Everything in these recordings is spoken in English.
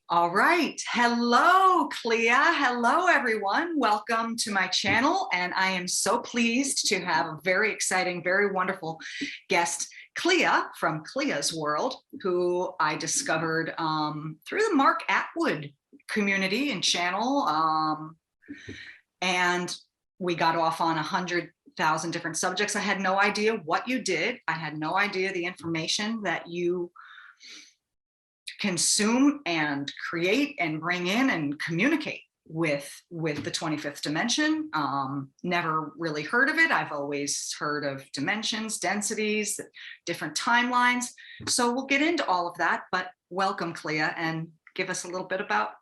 All right. Hello, Clea. Hello, everyone. Welcome to my channel. And I am so pleased to have a very exciting, very wonderful guest, Clea from Clea's World, who I discovered through the Mark Atwood community and channel. And we got off on 100,000 different subjects. I had no idea what you did. I had no idea the information that you consume and create and bring in and communicate with the 25th dimension. Never really heard of it. I've always heard of dimensions, densities, different timelines. So we'll get into all of that, but welcome, Clea, and give us a little bit about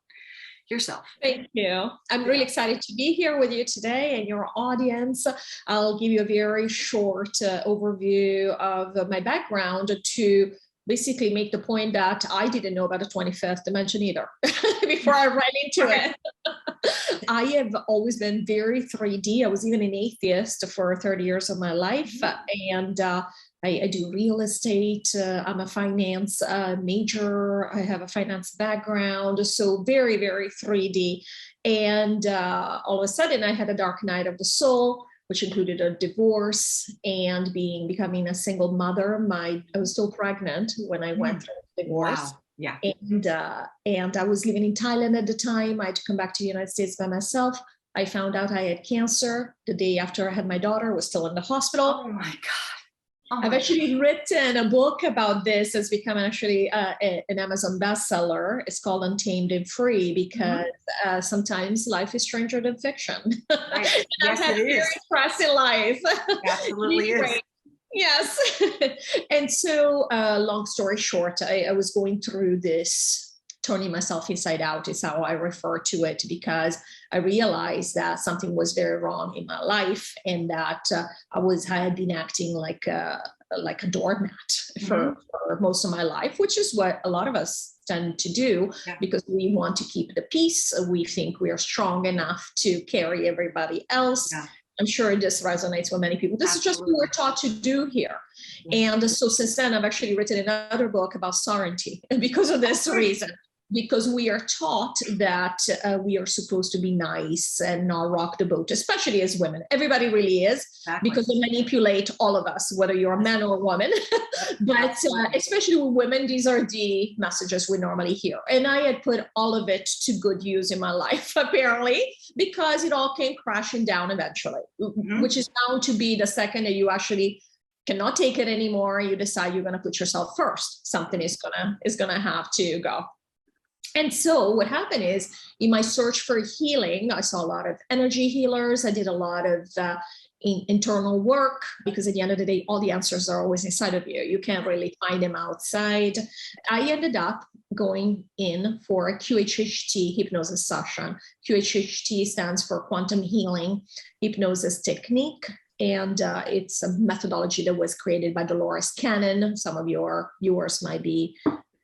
yourself. Thank you. I'm really excited to be here with you today and your audience. I'll give you a very short overview of my background to basically make the point that I didn't know about the 25th dimension either before I ran into it. I have always been very 3D. I was even an atheist for 30 years of my life. And I do real estate. I'm a finance major. I have a finance background. So very, very 3D. And all of a sudden I had a dark night of the soul, which included a divorce and becoming a single mother. I was still pregnant when I went through the divorce. Wow. Yeah. And I was living in Thailand at the time. I had to come back to the United States by myself. I found out I had cancer the day after I had my daughter. I was still in the hospital. Oh my God. Oh I've actually written a book about this. It's become actually an Amazon bestseller. It's called Untamed and Free because sometimes life is stranger than fiction. Right. Yes, I've had a very interesting life. Absolutely is. Yes. And so long story short, I was going through this turning myself inside out is how I refer to it, because I realized that something was very wrong in my life and that I had been acting like a doormat for most of my life, which is what a lot of us tend to do because we want to keep the peace. We think we are strong enough to carry everybody else. Yeah. I'm sure this resonates with many people. This is just what we're taught to do here. And so since then, I've actually written another book about sovereignty because of this reason. Because we are taught that we are supposed to be nice and not rock the boat, especially as women. Everybody really is, because they manipulate all of us, whether you're a man or a woman. But especially with women, these are the messages we normally hear. And I had put all of it to good use in my life, apparently, because it all came crashing down eventually, which is bound to be the second that you actually cannot take it anymore. You decide you're going to put yourself first. Something is gonna have to go. And so what happened is, in my search for healing, I saw a lot of energy healers. I did a lot of internal work, because at the end of the day, all the answers are always inside of you. You can't really find them outside. I ended up going in for a QHHT hypnosis session. QHHT stands for Quantum Healing Hypnosis Technique. And it's a methodology that was created by Dolores Cannon. Some of your viewers might be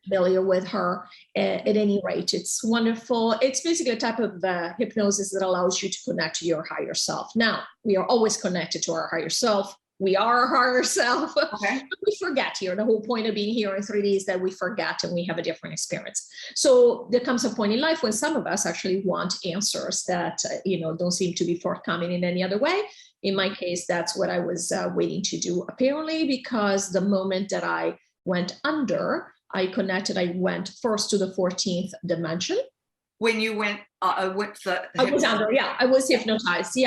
familiar with her. At any rate, it's wonderful. It's basically a type of hypnosis that allows you to connect to your higher self. Now, we are always connected to our higher self. We are our higher self. Okay. But we forget here. The whole point of being here in 3D is that we forget and we have a different experience. So there comes a point in life when some of us actually want answers that don't seem to be forthcoming in any other way. In my case, that's what I was waiting to do, apparently, because the moment that I went under, I went first to the 14th dimension. When you went, I was under, I was hypnotized,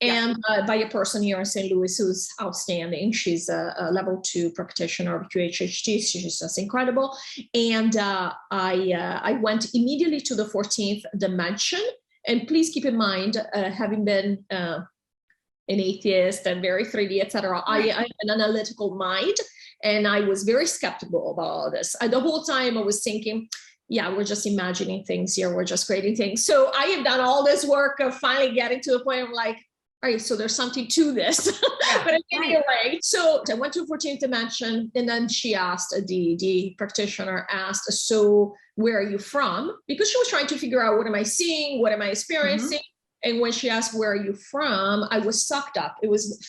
and by a person here in St. Louis who's outstanding. She's a level 2 practitioner of QHHT. She's just incredible. And I went immediately to the 14th dimension. And please keep in mind, having been an atheist and very 3D, etc., I have an analytical mind. And I was very skeptical about all this. The whole time I was thinking, we're just imagining things here. We're just creating things. So I have done all this work of finally getting to the point of like, all right, so there's something to this. But anyway, so I went to the 14th dimension, and then she asked, the practitioner asked, so where are you from? Because she was trying to figure out, what am I seeing? What am I experiencing? And when she asked, where are you from? I was sucked up. It was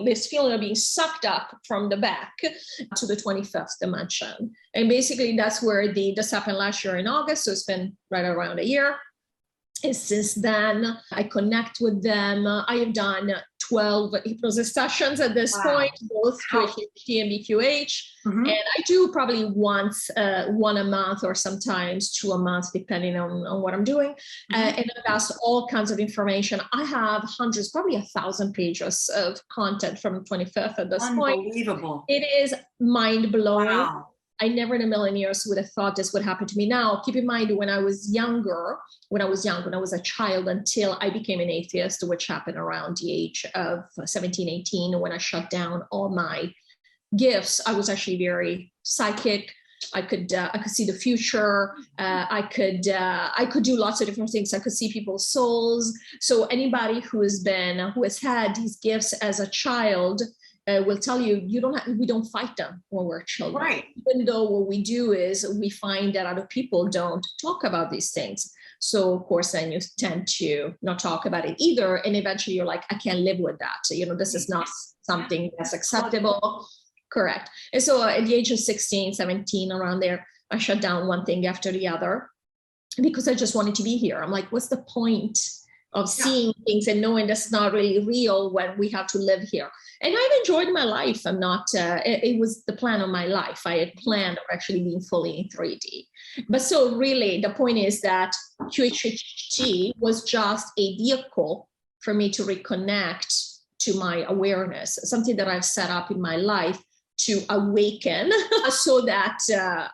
this feeling of being sucked up from the back to the 25th dimension. And basically that's where this happened last year in August. So it's been right around a year. And since then, I connect with them. I have done 12 hypnosis sessions at this point, both QHHT and BQH. And I do probably once, one a month or sometimes two a month, depending on what I'm doing. And I've asked all kinds of information. I have hundreds, probably 1,000 pages of content from 25th at this point. Unbelievable. It is mind-blowing. Wow. I never in a million years would have thought this would happen to me. Now, keep in mind, when I was a child, until I became an atheist, which happened around the age of 17, 18, when I shut down all my gifts, I was actually very psychic. I could see the future. I could do lots of different things. I could see people's souls. So anybody who has had these gifts as a child will tell you, we don't fight them when we're children. Right. Even though what we do is we find that other people don't talk about these things. So of course, then you tend to not talk about it either. And eventually you're like, I can't live with that. So, this is not something that's acceptable. Correct. And so at the age of 16, 17, around there, I shut down one thing after the other because I just wanted to be here. I'm like, what's the point of seeing things and knowing that's not really real when we have to live here? And I've enjoyed my life. I'm not, it was the plan of my life. I had planned of actually being fully in 3D. But so really the point is that QHHT was just a vehicle for me to reconnect to my awareness, something that I've set up in my life to awaken so that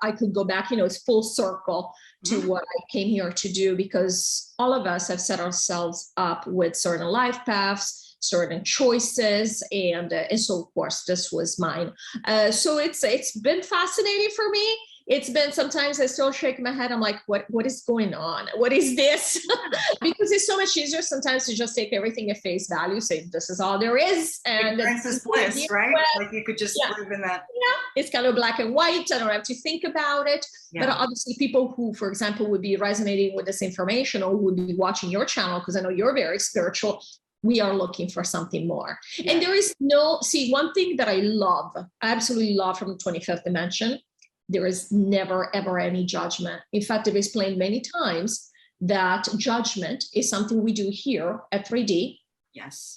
I could go back, it's full circle to what I came here to do, because all of us have set ourselves up with certain life paths, certain choices, and so of course this was mine. So it's been fascinating for me. It's been, sometimes I still shake my head. I'm like, what is going on? What is this? Because it's so much easier sometimes to just take everything at face value, say this is all there is. And Princess Bliss, right? Like you could just live in that. Yeah, it's kind of black and white. I don't have to think about it. But obviously people who, for example, would be resonating with this information or would be watching your channel, because I know you're very spiritual, we are looking for something more. And there is one thing that I absolutely love from the 25th dimension, there is never, ever any judgment. In fact, I've explained many times that judgment is something we do here at 3D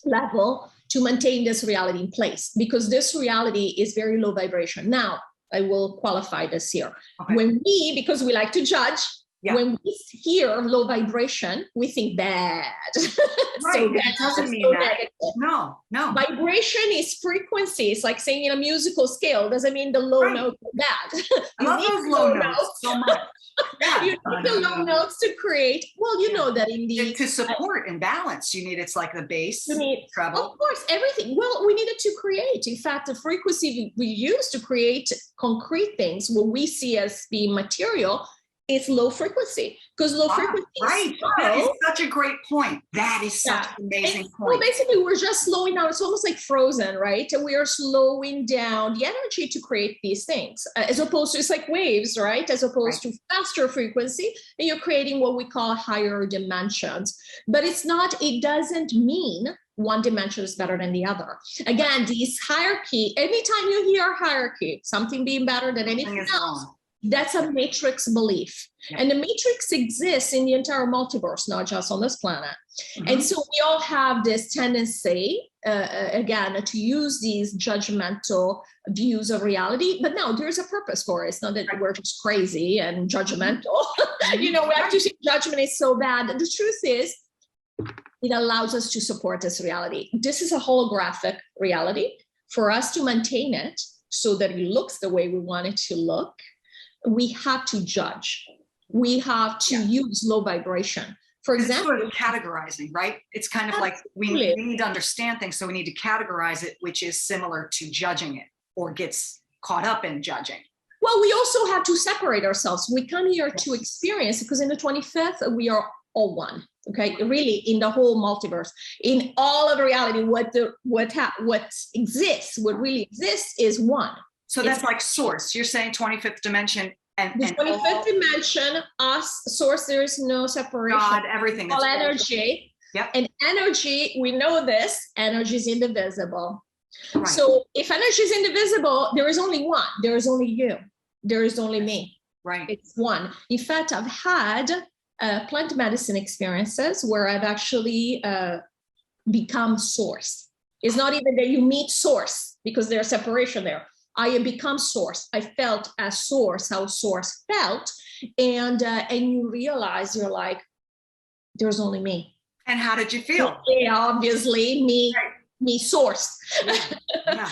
level to maintain this reality in place, because this reality is very low vibration. Now, I will qualify this here. Okay. Because we like to judge, when we hear low vibration, we think bad. Right, it doesn't mean that. No. Vibration is frequency. It's like saying in a musical scale, doesn't mean the low notes are bad. I love those low notes so much. You need the low notes to create, you know that in the... To support and balance, you need, it's like the bass, treble. Of course, everything. Well, we needed to create. In fact, the frequency we use to create concrete things, what we see as being material, it's low frequency, because low frequency. Right. That is such a great point. That is such an amazing point. Well, basically, we're just slowing down. It's almost like Frozen, right? And we are slowing down the energy to create these things, as opposed to, it's like waves, right? As opposed to faster frequency, and you're creating what we call higher dimensions. But it doesn't mean one dimension is better than the other. Again, these hierarchy, anytime you hear hierarchy, something being better than anything else, that's a matrix belief. And the matrix exists in the entire multiverse, not just on this planet. And so we all have this tendency, again, to use these judgmental views of reality. But no, there's a purpose for it. It's not that we're just crazy and judgmental. We have to say judgment is so bad. The truth is, it allows us to support this reality. This is a holographic reality. For us to maintain it so that it looks the way we want it to look, we have to judge. We have to use low vibration. For example, it's sort of categorizing, right? It's kind of like we need to understand things, so we need to categorize it, which is similar to judging it or gets caught up in judging. Well, we also have to separate ourselves. We come here to experience, because in the 25th, we are all one. Okay, really, in the whole multiverse, in all of reality, what really exists is one. So that's like source. You're saying 25th dimension and the 25th dimension, us, source, there is no separation. God, everything. All energy. Yep. And energy, we know this, energy is indivisible. Right. So if energy is indivisible, there is only one. There is only you. There is only me. Right. It's one. In fact, I've had plant medicine experiences where I've actually become source. It's not even that you meet source because there's separation there. I have become source. I felt as source, how source felt. And you realize you're like, there's only me. And how did you feel? Yeah, obviously me source. Yeah.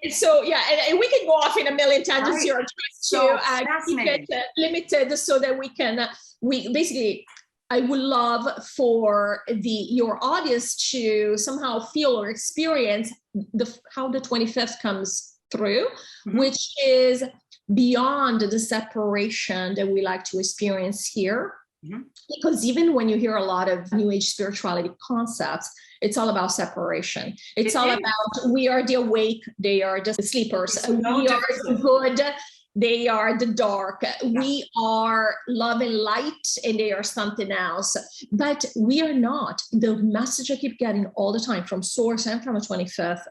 So yeah, and we can go off in a million tangents here just So to keep it limited so that we basically, I would love for your audience to somehow feel or experience how the 25th comes through, which is beyond the separation that we like to experience here. Because even when you hear a lot of New Age spirituality concepts, it's all about separation. It's all about we are the awake, they are the sleepers. We are the good, they are the dark. We are love and light, and they are something else. But we are not. The message I keep getting all the time from Source and from the 25th,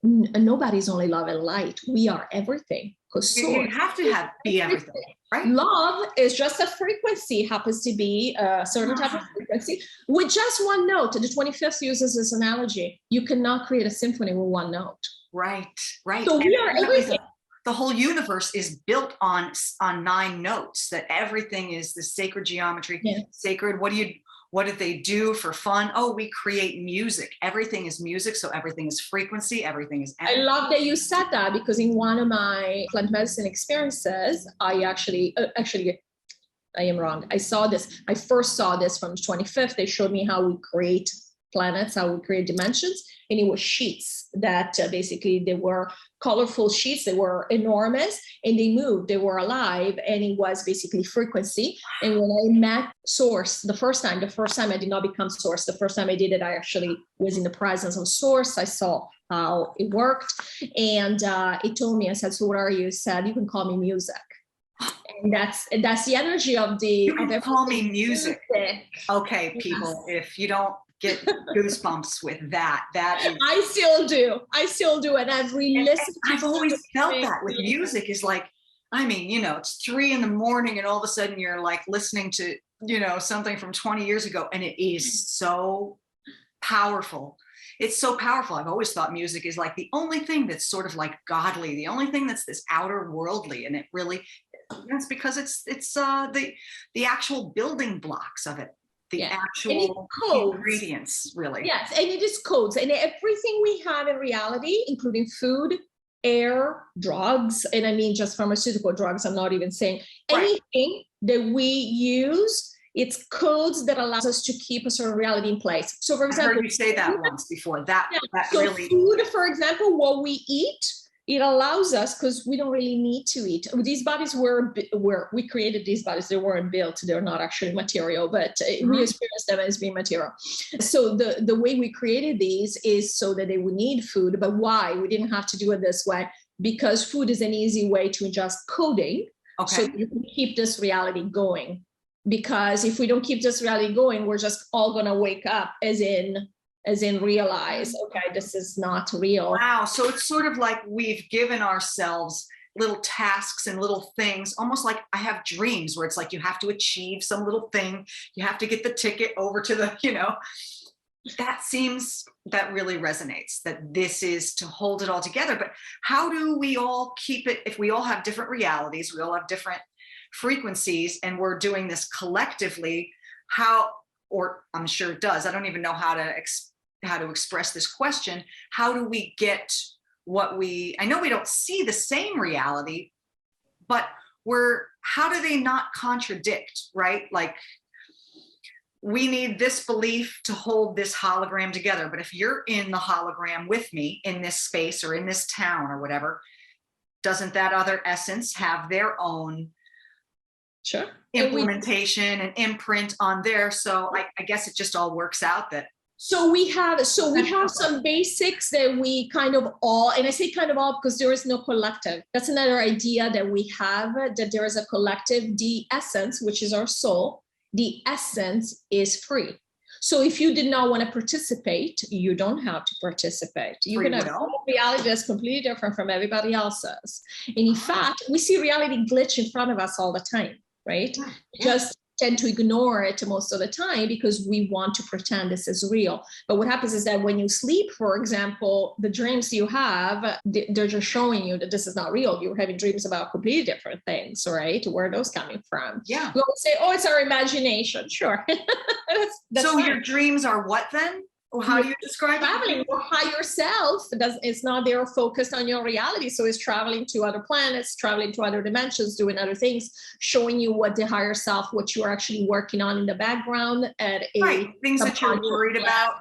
nobody's only love and light. We are everything. Because you have to be everything. Right? Love is just a frequency, happens to be a certain type of frequency with just one note. The 25th uses this analogy. You cannot create a symphony with one note. Right, right. So we are everything. The whole universe is built on 9 notes, that everything is the sacred geometry, sacred. What did they do for fun? Oh, we create music. Everything is music. So everything is frequency. Everything is energy. I love that you said that, because in one of my plant medicine experiences, I actually, I am wrong. I first saw this from the 25th. They showed me how we create planets, how we create dimensions. And it was sheets that basically they were colorful sheets. They were enormous and they moved, they were alive, and it was basically frequency. And when I met Source the first time I did not become Source. The first time I did it, I actually was in the presence of Source. I saw how it worked. And it told me, I said, so what are you? It said, you can call me music. And that's the energy of the. You can call me music. Okay, people, if you don't get goosebumps with that is. I still do, and I've re-listened. I've always felt that with music is like, I mean, it's 3 a.m. and all of a sudden you're like listening to, something from 20 years ago, and it is so powerful. It's so powerful. I've always thought music is like the only thing that's sort of like godly, the only thing that's this outer worldly, and it really, that's because it's the actual building blocks of it. The actual ingredients, really. Yes, and it is codes. And everything we have in reality, including food, air, drugs, and I mean just pharmaceutical drugs, I'm not even saying anything that we use, it's codes that allows us to keep a certain reality in place. So for example, I heard you say that once before. That really. Food, for example, what we eat, it allows us, because we don't really need to eat. These bodies we created these bodies. They weren't built. They're not actually material, but we experience them as being material. So the way we created these is so that they would need food. But why? We didn't have to do it this way, because food is an easy way to adjust coding. Okay. So you can keep this reality going. Because if we don't keep this reality going, we're just all going to wake up as in realize, okay, this is not real. Wow. So it's sort of like we've given ourselves little tasks and little things, almost like I have dreams where it's like you have to achieve some little thing. You have to get the ticket over to the, that really resonates, that this is to hold it all together. But how do we all keep it, if we all have different realities, we all have different frequencies, and we're doing this collectively, or I'm sure it does. I don't even know how to express this question. How do we get I know we don't see the same reality, but how do they not contradict, right? Like, we need this belief to hold this hologram together. But if you're in the hologram with me in this space or in this town or whatever, doesn't that other essence have their own implementation and imprint on there? So I guess it just all works out that. So we have some basics that we kind of all, and I say kind of all because there is no collective. That's another idea that we have, that there is a collective. The essence, which is our soul, the essence is free. So if you did not want to participate, you don't have to participate. You Free can have will. a reality that's completely different from everybody else's. And in fact, we see reality glitch in front of us all the time, right? Yeah. Just tend to ignore it most of the time because we want to pretend this is real. But what happens is that when you sleep, for example, the dreams you have, they're just showing you that this is not real. You're having dreams about completely different things, right? Where are those coming from? Yeah. We always say, oh, it's our imagination. Sure. that's So fine. your dreams are what then? Or how do you describe traveling it? your higher self. It's not there focused on your reality. So it's traveling to other planets, traveling to other dimensions, doing other things, showing you what the higher self, what you're actually working on in the background at a things that you're worried about.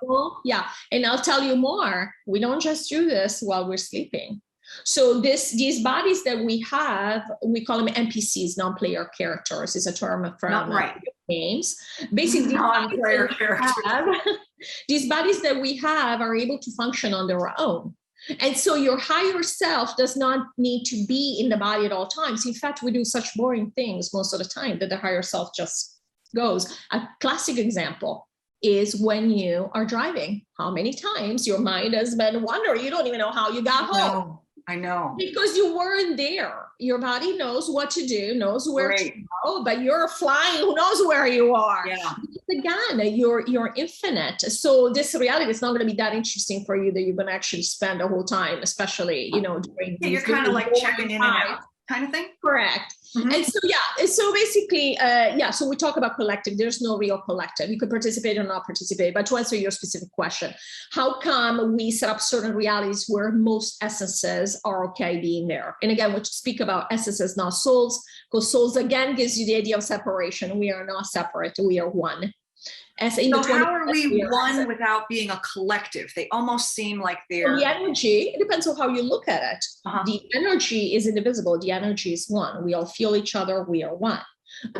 Yeah. And I'll tell you more. We don't just do this while we're sleeping. So these bodies that we have, we call them NPCs, non-player characters, is a term from games. Basically, non-player characters. These bodies that we have are able to function on their own. And so your higher self does not need to be in the body at all times. In fact, we do such boring things most of the time that the higher self just goes. A classic example is when you are driving. How many times your mind has been wondering, you don't even know how you got home. I know. Because you weren't there. Your body knows what to do, knows where to go, but you're flying, who knows where you are. Yeah. Again, you're infinite. So this reality is not going to be that interesting for you that you're going to actually spend the whole time, especially, during you're kind of like checking in and out kind of thing. Correct. Mm-hmm. And so basically, so we talk about collective. There's no real collective. You could participate or not participate. But to answer your specific question, how come we set up certain realities where most essences are okay being there? And again, we speak about essences, not souls, because souls, again, gives you the idea of separation. We are not separate. We are one. So how are we one without being a collective? They almost seem like they're... The energy, it depends on how you look at it. The energy is indivisible. The energy is one. We all feel each other. We are one.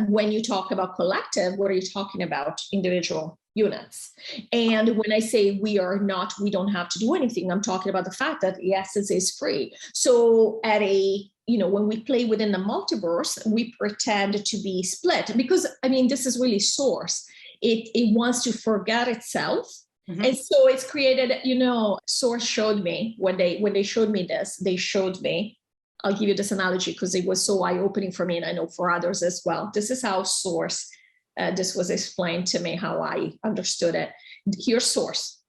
When you talk about collective, what are you talking about? Individual units. And when I say we are not, we don't have to do anything, I'm talking about the fact that the essence is free. So when we play within the multiverse, we pretend to be split because, this is really source. It wants to forget itself. Mm-hmm. And so it's created, Source showed me when they showed me this, I'll give you this analogy because it was so eye-opening for me and I know for others as well. This is how Source, this was explained to me, how I understood it. Here's Source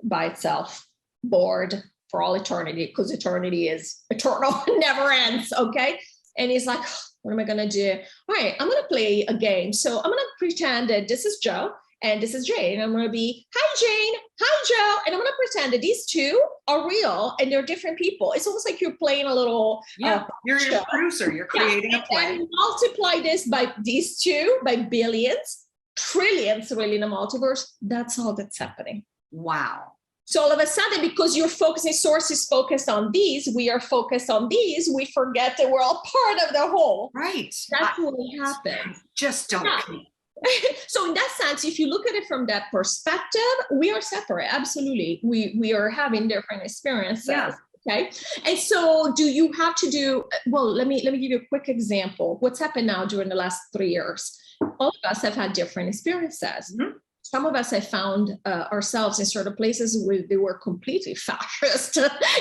by itself, bored for all eternity, because eternity is eternal, never ends, okay? And he's like, what am I going to do? All right, I'm going to play a game. So I'm going to pretend that this is Joe and this is Jane. And I'm going to be, hi, Jane. Hi, Joe. And I'm going to pretend that these two are real and they're different people. It's almost like you're playing a little... you're a producer. You're creating a play. And multiply this by these two, by billions, trillions really in the multiverse. That's all that's happening. Wow. So all of a sudden, because you're focusing, Source is focused on these, we are focused on these, we forget that we're all part of the whole. Right. That's what happens. Just don't. Yeah. So in that sense, if you look at it from that perspective, we are separate. Absolutely. We are having different experiences. Yeah. Okay. And so do you have to do, well, let me give you a quick example. What's happened now during the last 3 years? All of us have had different experiences. Mm-hmm. Some of us have found ourselves in certain places where they were completely fascist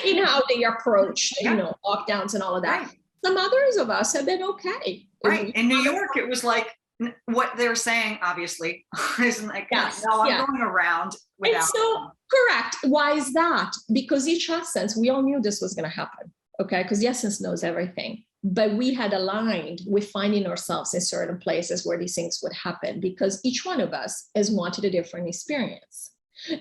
in how they approached, lockdowns and all of that. Right. Some others of us have been okay. Right. In New York, it was like what they're saying, obviously, isn't like, I'm going around without. And so, correct. Why is that? Because each essence, we all knew this was going to happen. Okay. Because the essence knows everything. But we had aligned with finding ourselves in certain places where these things would happen because each one of us has wanted a different experience.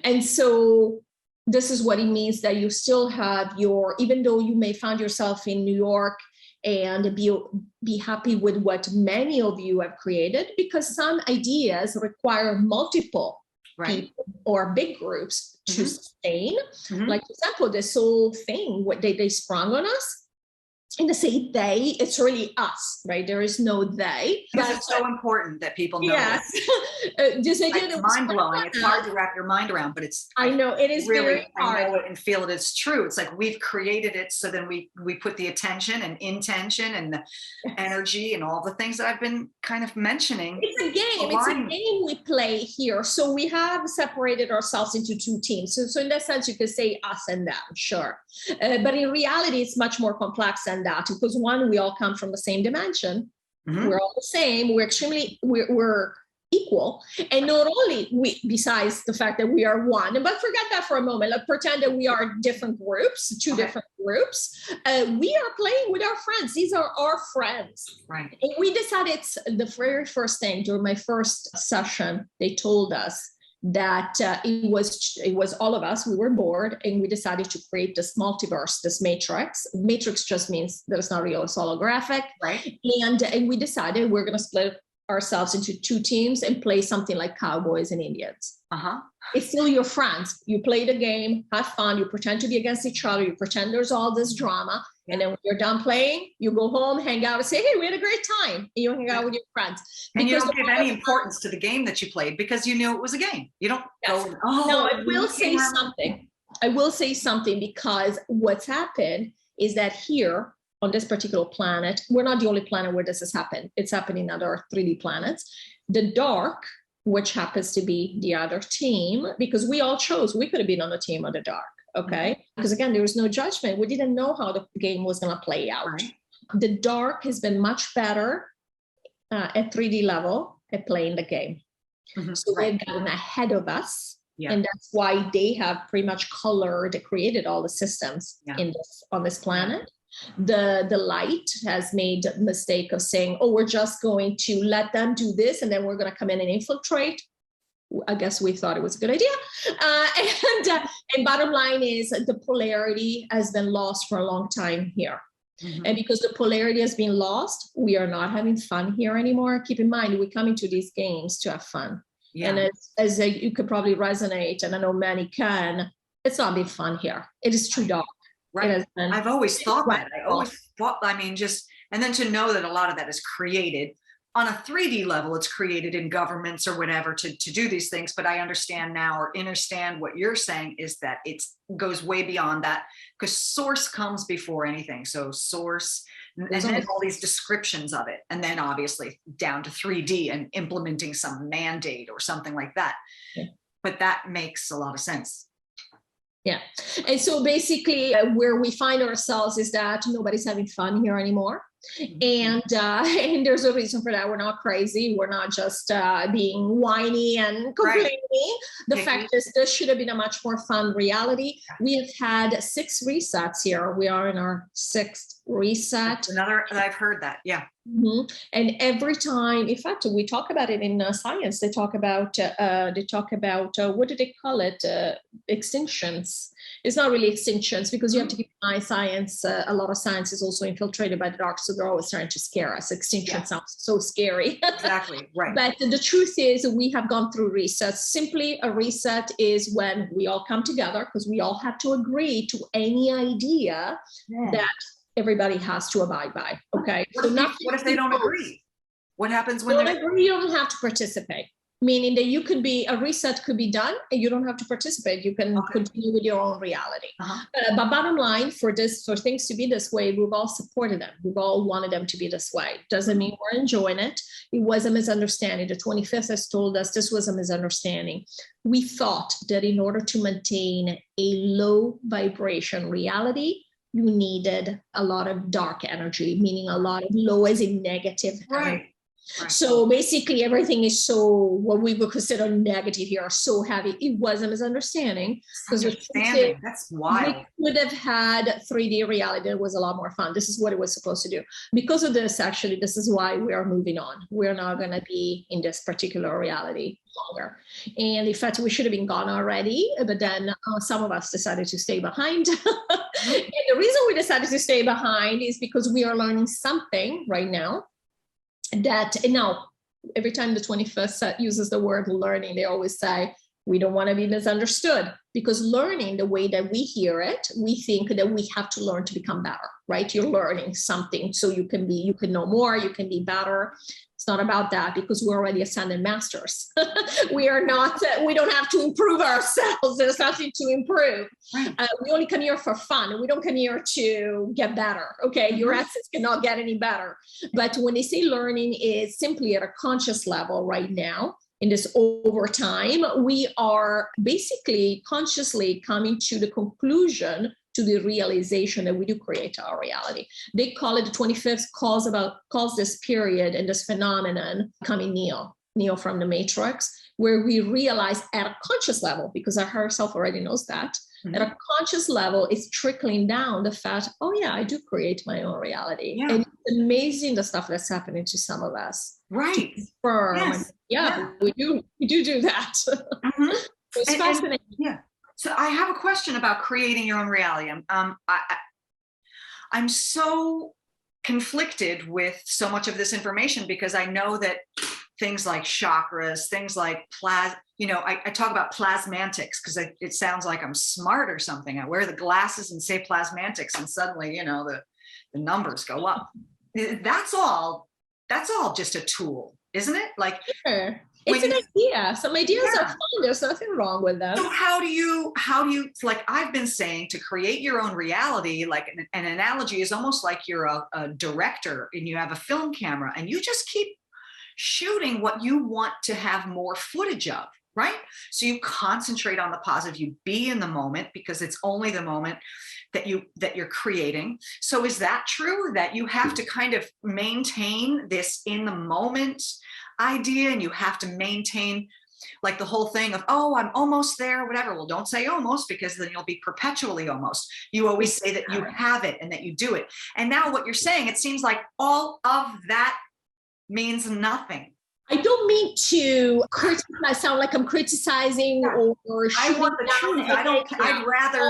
And so this is what it means that you still have even though you may find yourself in New York and be happy with what many of you have created, because some ideas require multiple people or big groups to sustain. Mm-hmm. Like, for example, this whole thing, what they sprung on us. and to say they, it's really us, right? There is no they. This is so important that people know. Yes. This idea It's that mind blowing. It's hard to wrap your mind around, but it's, I know it is really, very hard. I know it and feel it is true. It's like we've created it. So then we put the attention and intention and the energy and all the things that I've been kind of mentioning. It's a game. It's a game we play here. So we have separated ourselves into two teams. So in that sense, you could say us and them, sure. But in reality, it's much more complex than that, because one, we all come from the same dimension. Mm-hmm. We're all the same. We're equal. And not only besides the fact that we are one, but forget that for a moment. Let's pretend that we are different groups, two different groups. We are playing with our friends. These are our friends. Right. And we decided the very first thing during my first session, they told us that it was all of us. We were bored, and we decided to create this multiverse, this matrix. Matrix just means that it's not real, it's holographic. Right. And we decided we're going to split ourselves into two teams and play something like cowboys and Indians. It's still your friends. You play the game, have fun, you pretend to be against each other, you pretend there's all this drama. And then when you're done playing, you go home, hang out, and say, hey, we had a great time. And you hang out with your friends. And you don't give any importance to the game that you played because you knew it was a game. You don't go, oh. No, I will say something. I will say something, because what's happened is that here on this particular planet, we're not the only planet where this has happened. It's happening in other 3D planets. The dark, which happens to be the other team, because we all chose, we could have been on the team of the dark, okay? Because again, there was no judgment. We didn't know how the game was gonna play out. Right. The dark has been much better at 3D level at playing the game. Mm-hmm. So they've gotten ahead of us. Yeah. And that's why they have pretty much created all the systems on this planet. The light has made the mistake of saying, oh, we're just going to let them do this, and then we're going to come in and infiltrate. I guess we thought it was a good idea. And bottom line is the polarity has been lost for a long time here. Mm-hmm. And because the polarity has been lost, we are not having fun here anymore. Keep in mind, we come into these games to have fun. Yeah. And as you could probably resonate, and I know many can, it's not been fun here. It is too dark. Right. I've always thought that. And then to know that a lot of that is created on a 3D level, it's created in governments or whatever to do these things. But I understand now, or understand what you're saying is that it goes way beyond that, because source comes before anything. So source, and then all these descriptions of it. And then obviously down to 3D and implementing some mandate or something like that. Yeah. But that makes a lot of sense. Yeah. And so basically where we find ourselves is that nobody's having fun here anymore. And there's a reason for that. We're not crazy. We're not just being whiny and complaining. Right. The fact is, this should have been a much more fun reality. We have had 6 resets here. We are in our 6th reset. I've heard that. Yeah. Mm-hmm. And every time, in fact, we talk about it in science. They talk about what do they call it? Extinctions. It's not really extinctions, because you have to keep in mind science. A lot of science is also infiltrated by the dark, so they're always trying to scare us. Extinction sounds so scary. Exactly, right. But the truth is, we have gone through resets. Simply, a reset is when we all come together, because we all have to agree to any idea that everybody has to abide by. Okay. What if they don't agree? What happens when they don't agree? You don't have to participate. Meaning that a reset could be done and you don't have to participate. You can continue with your own reality. But bottom line, for things to be this way, we've all supported them. We've all wanted them to be this way. Doesn't mean we're enjoying it. It was a misunderstanding. The 25th has told us this was a misunderstanding. We thought that in order to maintain a low vibration reality, you needed a lot of dark energy, meaning a lot of low as in negative energy. Right. So basically everything is what we would consider negative here, so heavy. It was a misunderstanding, because that's wild. We could have had 3D reality. It was a lot more fun. This is what it was supposed to do. Because of this, actually, this is why we are moving on. We're not going to be in this particular reality longer. And in fact, we should have been gone already, but then some of us decided to stay behind. And the reason we decided to stay behind is because we are learning something right now. Every time the 21st set uses the word learning, they always say, we don't want to be misunderstood. because learning, the way that we hear it, we think that we have to learn to become better, right? You're learning something so you can know more, you can be better. It's not about that, because we're already ascended masters. We are not, we don't have to improve ourselves. There's nothing to improve. Right. We only come here for fun. We don't come here to get better. Okay. Your essence cannot get any better. But when they say learning is simply at a conscious level right now, in this over time, we are basically consciously coming to the conclusion, to the realization that we do create our reality. They call it, the 25th calls this period and this phenomenon coming Neo from the Matrix, where we realize at a conscious level, because our higher self already knows that, at a conscious level, it's trickling down the fact, oh yeah, I do create my own reality. Yeah. And it's amazing the stuff that's happening to some of us. Right. Yes. Yeah, we do that. It's fascinating. Yeah. So I have a question about creating your own reality. I'm so conflicted with so much of this information, because I know that things like chakras, things like I talk about plasmantics because it sounds like I'm smart or something. I wear the glasses and say plasmantics, and suddenly, the numbers go up. That's all just a tool, isn't it? Like, sure. It's an idea. Some ideas are fun. There's nothing wrong with them. So how do you, like I've been saying, to create your own reality, like an analogy is almost like you're a director and you have a film camera and you just keep shooting what you want to have more footage of, right? So you concentrate on the positive, you be in the moment, because it's only the moment that you're creating. So is that true, that you have to kind of maintain this in the moment idea, and you have to maintain like the whole thing of, oh, I'm almost there, whatever? Well, don't say almost, because then you'll be perpetually almost. You always say that you have it and that you do it. And now what you're saying, it seems like all of that means nothing. I don't mean to criticize, sound like I'm criticizing or I want the truth. I'd rather.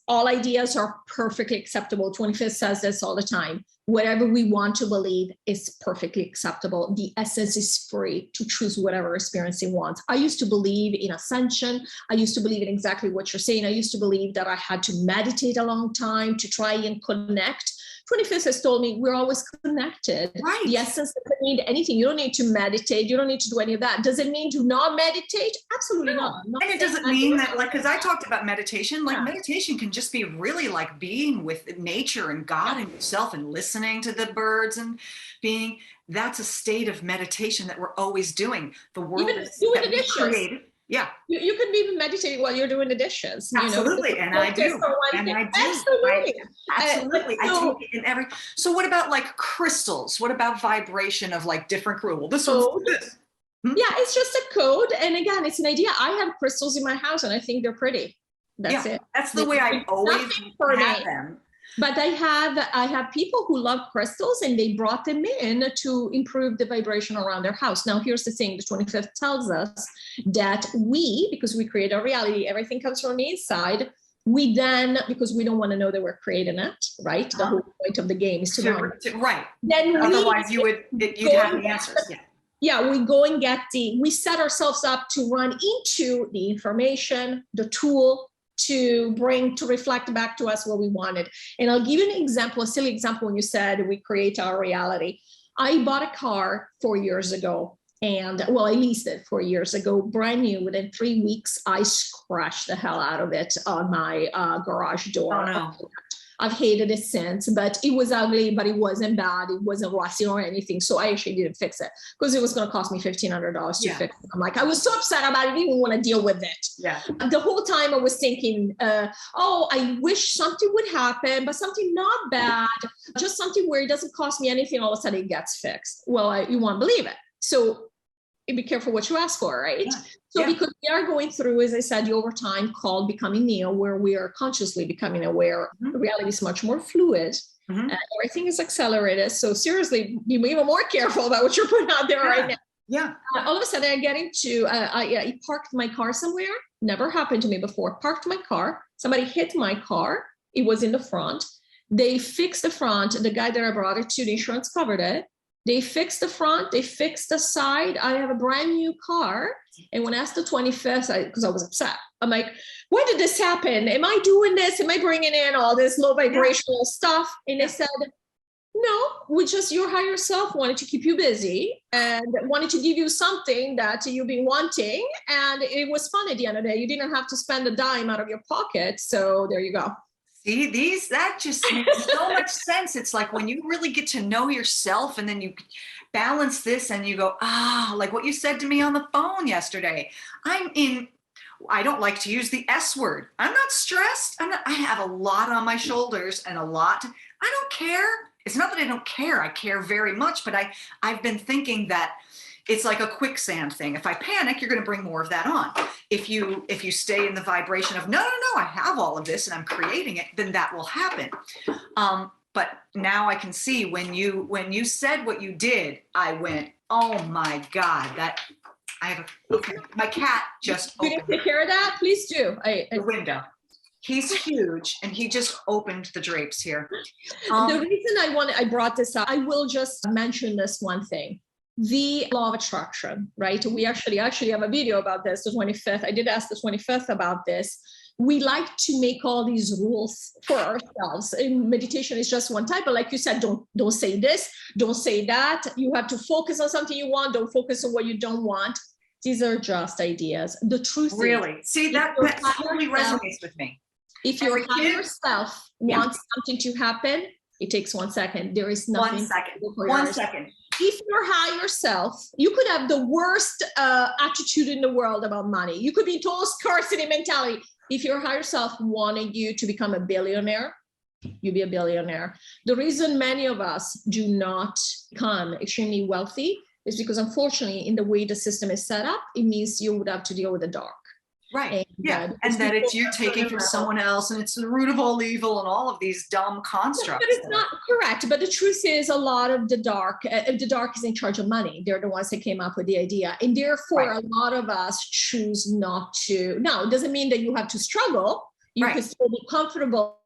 All ideas are perfectly acceptable. 25th says this all the time. Whatever we want to believe is perfectly acceptable. The essence is free to choose whatever experience it wants. I used to believe in ascension. I used to believe in exactly what you're saying. I used to believe that I had to meditate a long time to try and connect. 25th has told me we're always connected. Right. The essence doesn't need anything. You don't need to meditate. You don't need to do any of that. Does it mean do not meditate? Absolutely not. And it doesn't mean that, like, because I talked about meditation, like meditation can just be really like being with nature and God and yourself and listening to the birds and that's a state of meditation that we're always doing. The world even doing the dishes. Created. Yeah. You can be even meditating while you're doing the dishes. Absolutely. And I do. Absolutely. Absolutely. I take it in every. So what about like crystals? What about vibration of like different crystals? Well, this one's this. Yeah, it's just a code. And again, it's an idea. I have crystals in my house and I think they're pretty. That's it. That's the way I always have them. But I have people who love crystals and they brought them in to improve the vibration around their house. Now, here's the thing. The 25th tells us that because we create our reality, everything comes from the inside. We then, because we don't want to know that we're creating it, right? The whole point of the game is to know. Right. Then otherwise you'd have the answers. Yeah, we go and we set ourselves up to run into the information, the tool, to reflect back to us what we wanted. And I'll give you an example, a silly example, when you said we create our reality. I bought a car 4 years ago, and I leased it 4 years ago, brand new. Within 3 weeks, I scratched the hell out of it on my garage door. Oh, no. I've hated it since, but it was ugly, but it wasn't bad. It wasn't rusty or anything. So I actually didn't fix it because it was going to cost me $1,500 to fix it. I'm like, I was so upset about it. I didn't even want to deal with it. Yeah. The whole time I was thinking, I wish something would happen, but something not bad, just something where it doesn't cost me anything. All of a sudden it gets fixed. Well, you won't believe it. So be careful what you ask for, right? Yeah. So because we are going through, as I said, the overtime called becoming Neo, where we are consciously becoming aware. The reality is much more fluid. Everything is accelerated. So seriously, be even more careful about what you're putting out there right now. Yeah. All of a sudden I get into, I parked my car somewhere. Never happened to me before. Parked my car. Somebody hit my car. It was in the front. They fixed the front. The guy that I brought it to, the insurance covered it. They fixed the front, they fixed the side. I have a brand new car. And when I asked the 25th, because I was upset, I'm like, when did this happen? Am I doing this? Am I bringing in all this low vibrational stuff? And they said, no, we just, your higher self wanted to keep you busy and wanted to give you something that you've been wanting. And it was fun at the end of the day. You didn't have to spend a dime out of your pocket. So there you go. See, that just makes so much sense. It's like when you really get to know yourself and then you balance this and you go, like what you said to me on the phone yesterday. I don't like to use the S word. I'm not stressed. I have a lot on my shoulders and a lot. I don't care. It's not that I don't care. I care very much, but I've been thinking that it's like a quicksand thing. If I panic, you're going to bring more of that on. If you stay in the vibration of, no, I have all of this and I'm creating it, then that will happen. But now I can see when you said what you did, I went, oh my God, okay. My cat just opened. You didn't take care of that? Please do. The window. He's huge and he just opened the drapes here. The reason I brought this up, I will just mention this one thing. The law of attraction, right? We actually have a video about this, the 25th. I did ask the 25th about this. We like to make all these rules for ourselves. And meditation is just one type, but like you said, don't say this, don't say that. You have to focus on something you want, don't focus on what you don't want. These are just ideas. The truth really? See, that totally resonates with me. If your higher self wants something to happen, it takes 1 second. There is nothing. 1 second. 1 second. If your higher self, you could have the worst attitude in the world about money. You could be total scarcity mentality. If your higher self wanted you to become a billionaire, you'd be a billionaire. The reason many of us do not become extremely wealthy is because, unfortunately, in the way the system is set up, it means you would have to deal with the dark. Right. And that it's you taking from someone else and it's the root of all evil and all of these dumb constructs. But it's not correct. But the truth is a lot of the dark is in charge of money. They're the ones that came up with the idea. And therefore, a lot of us choose not to. Now, it doesn't mean that you have to struggle. You can still be comfortable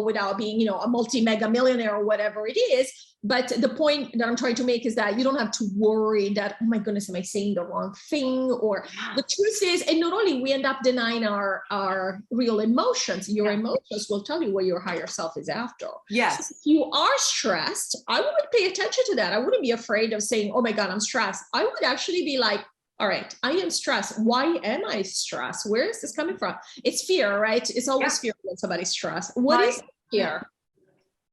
without being, a multi-mega millionaire or whatever it is. But the point that I'm trying to make is that you don't have to worry that, oh my goodness, am I saying the wrong thing? Or the truth is, and not only we end up denying our real emotions, your emotions will tell you what your higher self is after. Yes. So if you are stressed, I would pay attention to that. I wouldn't be afraid of saying, oh my God, I'm stressed. I would actually be like, all right, I am stressed. Why am I stressed? Where is this coming from? It's fear, right? It's always fear when somebody's stressed. What is fear?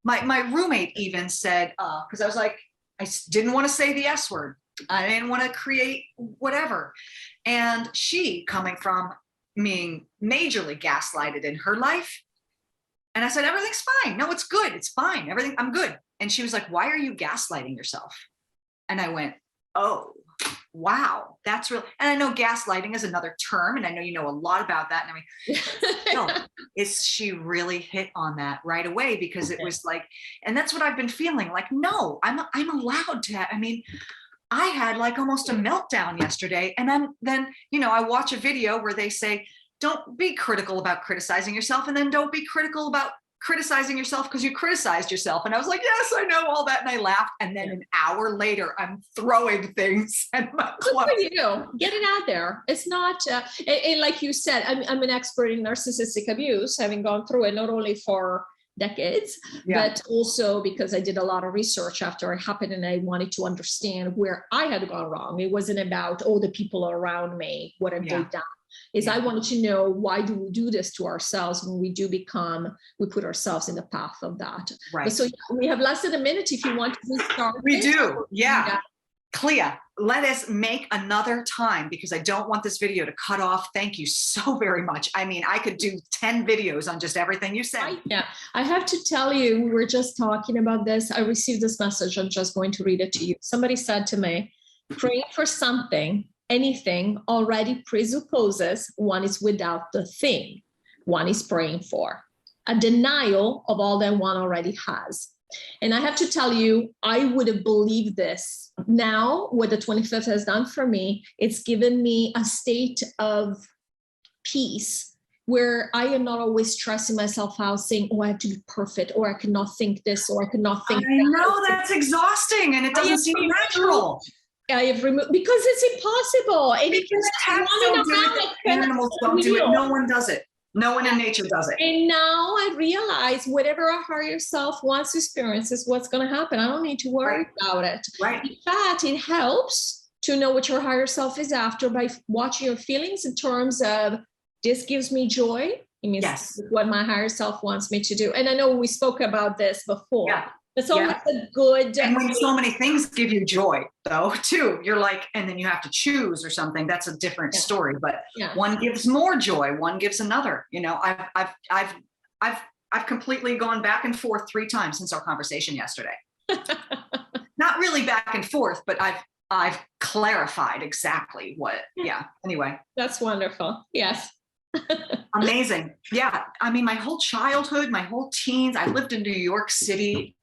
My roommate even said, because I was like, I didn't want to say the S word. I didn't want to create whatever. And she, coming from being majorly gaslighted in her life. And I said, everything's fine. No, it's good. It's fine. I'm good. And she was like, why are you gaslighting yourself? And I went, oh, wow, that's real. And I know gaslighting is another term, and I know you know a lot about that. And she really hit on that right away, because it was like, and that's what I've been feeling like, no, I'm allowed to. I had like almost a meltdown yesterday. And then, I watch a video where they say, don't be critical about criticizing yourself. And then don't be critical about criticizing yourself because you criticized yourself. And I was like, yes, I know all that. And I laughed. And then an hour later, I'm throwing things at my clothes. Good for you. Get it out there. It's not, and like you said, I'm an expert in narcissistic abuse, having gone through it not only for decades, but also because I did a lot of research after it happened and I wanted to understand where I had gone wrong. It wasn't about, the people around me, what have they done? I wanted to know, why do we do this to ourselves when we put ourselves in the path of that. Right. So we have less than a minute if you want to start. We do. Yeah. Clea, let us make another time, because I don't want this video to cut off. Thank you so very much. I could do 10 videos on just everything you said. I have to tell you, we were just talking about this. I received this message. I'm just going to read it to you. Somebody said to me, praying for something, anything, already presupposes one is without the thing one is praying for, a denial of all that one already has. And I have to tell you, I would have believed this. Now, what the 25th has done for me, it's given me a state of peace where I am not always stressing myself out saying, oh, I have to be perfect, or I cannot think this, or I cannot think I that. know that's exhausting and it doesn't seem natural. I have removed, because it's impossible. And if you're Cats running don't do around it. like Animals don't do it. No one does it. No one in nature does it. And now I realize whatever our higher self wants to experience is what's going to happen. I don't need to worry about it. Right. In fact, it helps to know what your higher self is after by watching your feelings in terms of, this gives me joy. It means Yes. what my higher self wants me to do. And I know we spoke about this before. Yeah. It's always a good. And when so many things give you joy, though, too, you're like, and then you have to choose or something. That's a different story. But one gives more joy, one gives another. You know, I've completely gone back and forth 3 times since our conversation yesterday. Not really back and forth, but I've clarified exactly what. Yeah. Anyway, that's wonderful. Yes. Amazing. Yeah. I mean, my whole childhood, my whole teens, I lived in New York City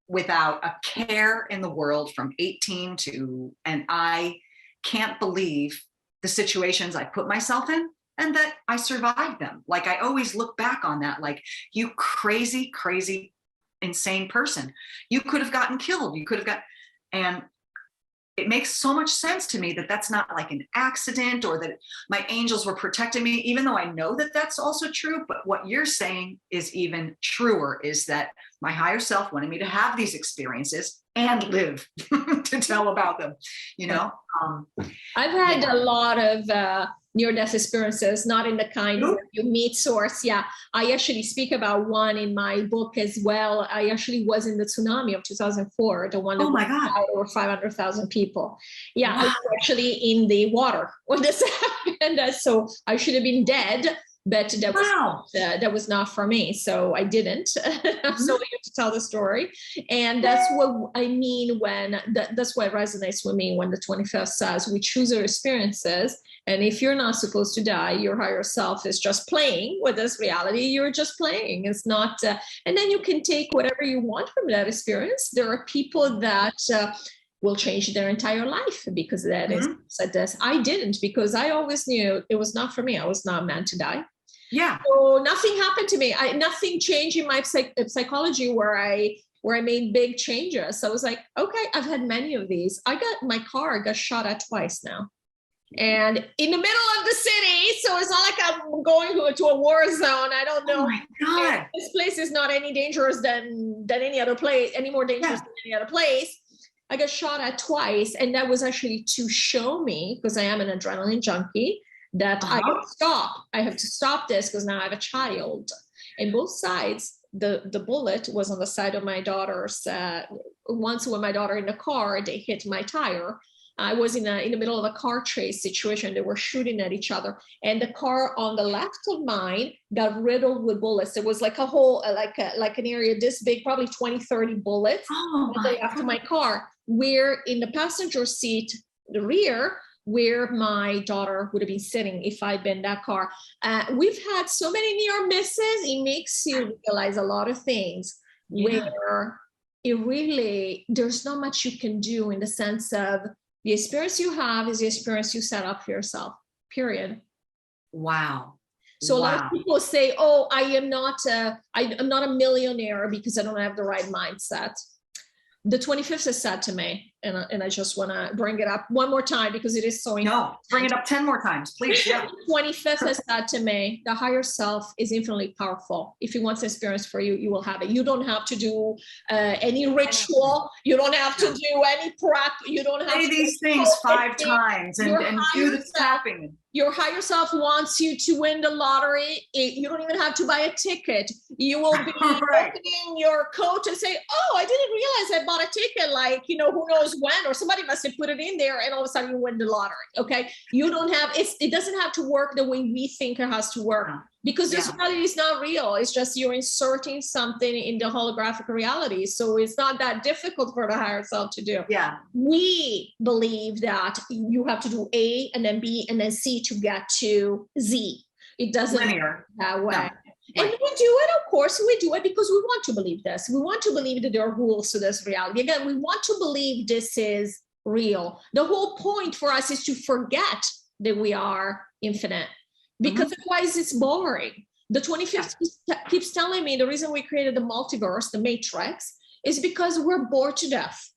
without a care in the world from 18 to, and I can't believe the situations I put myself in and that I survived them. Like, I always look back on that, like, you crazy, crazy, insane person. You could have gotten killed. You could have got, and it makes so much sense to me that that's not like an accident, or that my angels were protecting me, even though I know that that's also true. But what you're saying is even truer, is that my higher self wanted me to have these experiences and live to tell about them, you know? I've had a lot of near-death experiences, not in the kind where you meet source. Yeah, I actually speak about one in my book as well. I actually was in the tsunami of 2004, the one that killed over 500,000 people. Yeah, I was actually in the water when this happened. So I should have been dead, but that was not for me. So I didn't. I'm so here to tell the story. And that's what I mean when, that's what resonates with me when the 25th says, we choose our experiences. And if you're not supposed to die, your higher self is just playing with this reality. You're just playing. It's not, and then you can take whatever you want from that experience. There are people that will change their entire life because of that. Said this. I didn't, because I always knew it was not for me. I was not meant to die. Yeah. So nothing happened to me. Nothing changed in my psychology where I made big changes. So I was like, okay, I've had many of these. My car got shot at twice now. And in the middle of the city, so it's not like I'm going to a war zone. I don't know. Oh my God. This place is not any dangerous than any other place, any more dangerous than any other place. I got shot at twice, and that was actually to show me, because I am an adrenaline junkie, that I have to stop. I have to stop this because now I have a child. And both sides, the bullet was on the side of my daughter's. Once with my daughter in the car, they hit my tire. I was in the middle of a car chase situation. They were shooting at each other, and the car on the left of mine got riddled with bullets. There was like a hole, like an area this big, probably 20, 30 bullets after my car. Where in the passenger seat, the rear, where my daughter would have been sitting if I'd been in that car. We've had so many near misses. It makes you realize a lot of things where it really, there's not much you can do, in the sense of, the experience you have is the experience you set up for yourself, period. Wow. So a lot of people say, oh, I'm not a millionaire because I don't have the right mindset. The 25th has said to me, and I just want to bring it up one more time because it is so important. No, bring it up 10 more times, please. Yeah. 25th has said to me, the higher self is infinitely powerful. If he wants an experience for you, you will have it. You don't have to do any ritual. You don't have to do any prep. You don't have to say these things 5 times and do the tapping. Your higher self wants you to win the lottery. You don't even have to buy a ticket. You will be opening your coat and say, oh, I didn't realize I bought a ticket. Like, who knows when, or somebody must have put it in there, and all of a sudden you win the lottery. Okay. You don't have, it doesn't have to work the way we think it has to work, because this reality is not real. It's just you're inserting something in the holographic reality. So it's not that difficult for the higher self to do. Yeah. We believe that you have to do A and then B and then C to get to Z. It doesn't work that way. No. And we do it, of course, we do it because we want to believe this. We want to believe that there are rules to this reality. Again, we want to believe this is real. The whole point for us is to forget that we are infinite. because otherwise it's boring. The 25th keeps telling me the reason we created the multiverse, the matrix, is because we're bored to death.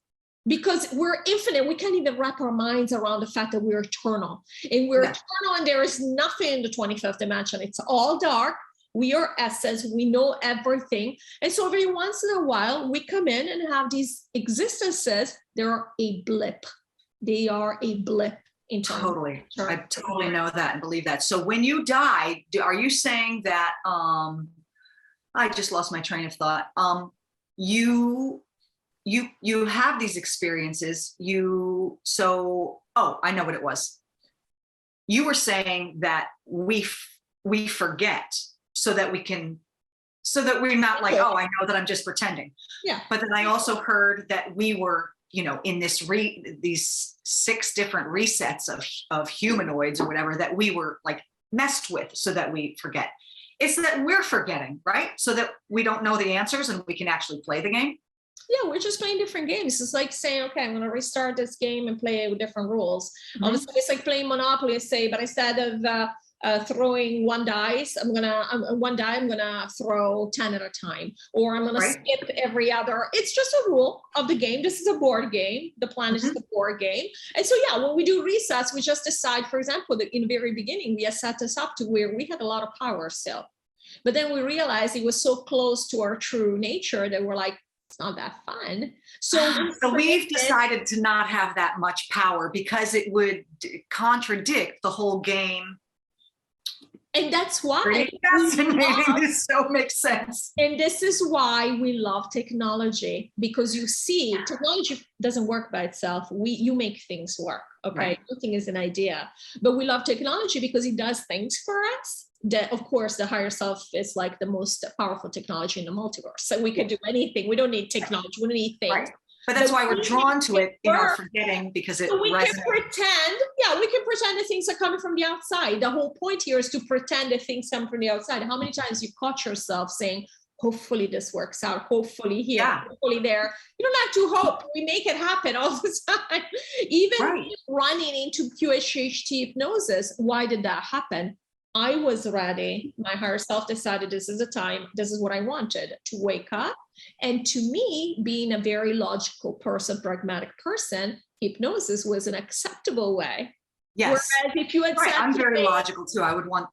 Because we're infinite, we can't even wrap our minds around the fact that we're eternal. And we're eternal, and there is nothing in the 25th dimension. It's all dark. We are essence. We know everything. And so every once in a while, we come in and have these existences. They're a blip. They are a blip. Totally. I totally know that and believe that. So when you die, are you saying that, I just lost my train of thought. You have these experiences. I know what it was. You were saying that we forget so that we're not like, oh, I know that I'm just pretending. Yeah. But then I also heard that we were, in these 6 different resets of humanoids or whatever that we were like messed with so that we forget. It's that we're forgetting, right? So that we don't know the answers and we can actually play the game. Yeah, we're just playing different games. It's like saying, okay, I'm going to restart this game and play it with different rules. Obviously, it's like playing Monopoly, but instead of throwing one die, I'm gonna throw 10 at a time, or I'm gonna skip every other. It's just a rule of the game. This is a board game. The planet is a board game. And so, yeah, when we do resets, we just decide, for example, that in the very beginning, we had set this up to where we had a lot of power still. But then we realized it was so close to our true nature that we're like, it's not that fun. So we've decided to not have that much power because it would contradict the whole game. And that's why pretty fascinating. This so makes sense. And this is why we love technology, because you see, technology doesn't work by itself. You make things work. Okay, right. Nothing is an idea, but we love technology because it does things for us. That, of course, the higher self is like the most powerful technology in the multiverse. So we can do anything. We don't need technology. We don't need things. Right. But that's why we're drawn to it in our forgetting, because it we resonates. Can pretend, we can pretend that things are coming from the outside. The whole point here is to pretend that things come from the outside. How many times you caught yourself saying, hopefully this works out, hopefully here, hopefully there. You don't have to hope. We make it happen all the time. Even running into QHHT hypnosis, why did that happen? I was ready. My higher self decided this is the time. This is what I wanted, to wake up. And to me, being a very logical person, pragmatic person, hypnosis was an acceptable way. Yes. Whereas if you had said I'm very logical too. I would want,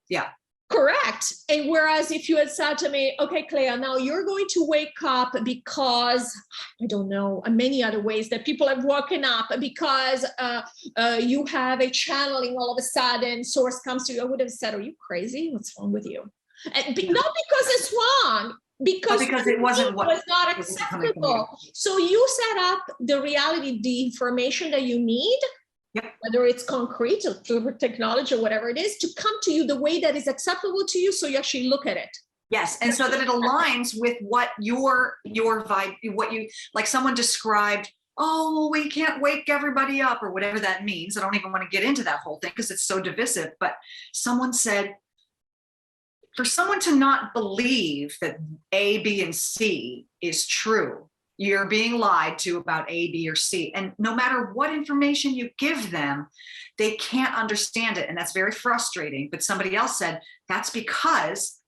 Correct. And whereas if you had said to me, okay, Clea, now you're going to wake up because, I don't know, many other ways that people have woken up, because you have a channeling all of a sudden, source comes to you, I would have said, are you crazy? What's wrong with you? And not because it's wrong, because it was not acceptable. So you set up the reality, the information that you need, whether it's concrete or through technology or whatever it is, to come to you the way that is acceptable to you, so you actually look at it. Yes, and so that it aligns with what your vibe, what you, like someone described, oh, we can't wake everybody up, or whatever that means. I don't even want to get into that whole thing because it's so divisive, but someone said, for someone to not believe that A, B, and C is true, you're being lied to about A, B, or C. And no matter what information you give them, they can't understand it. And that's very frustrating. But somebody else said, that's because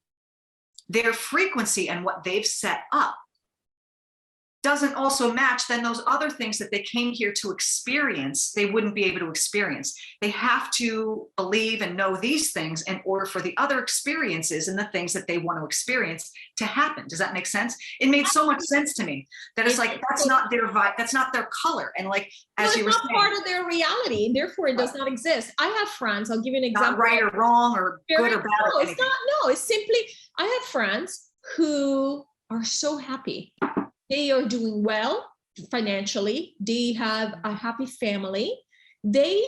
their frequency and what they've set up doesn't also match then those other things that they came here to experience, they wouldn't be able to experience. They have to believe and know these things in order for the other experiences and the things that they want to experience to happen. Does that make sense? It made so much sense to me that it's like, that's not their vibe, that's not their color. And like, as you were saying, it's not part of their reality, therefore it does not exist. I have friends, I'll give you an example. Not right or wrong or good or bad. No, it's not, no, it's simply, I have friends who are so happy. They are doing well financially. They have a happy family. They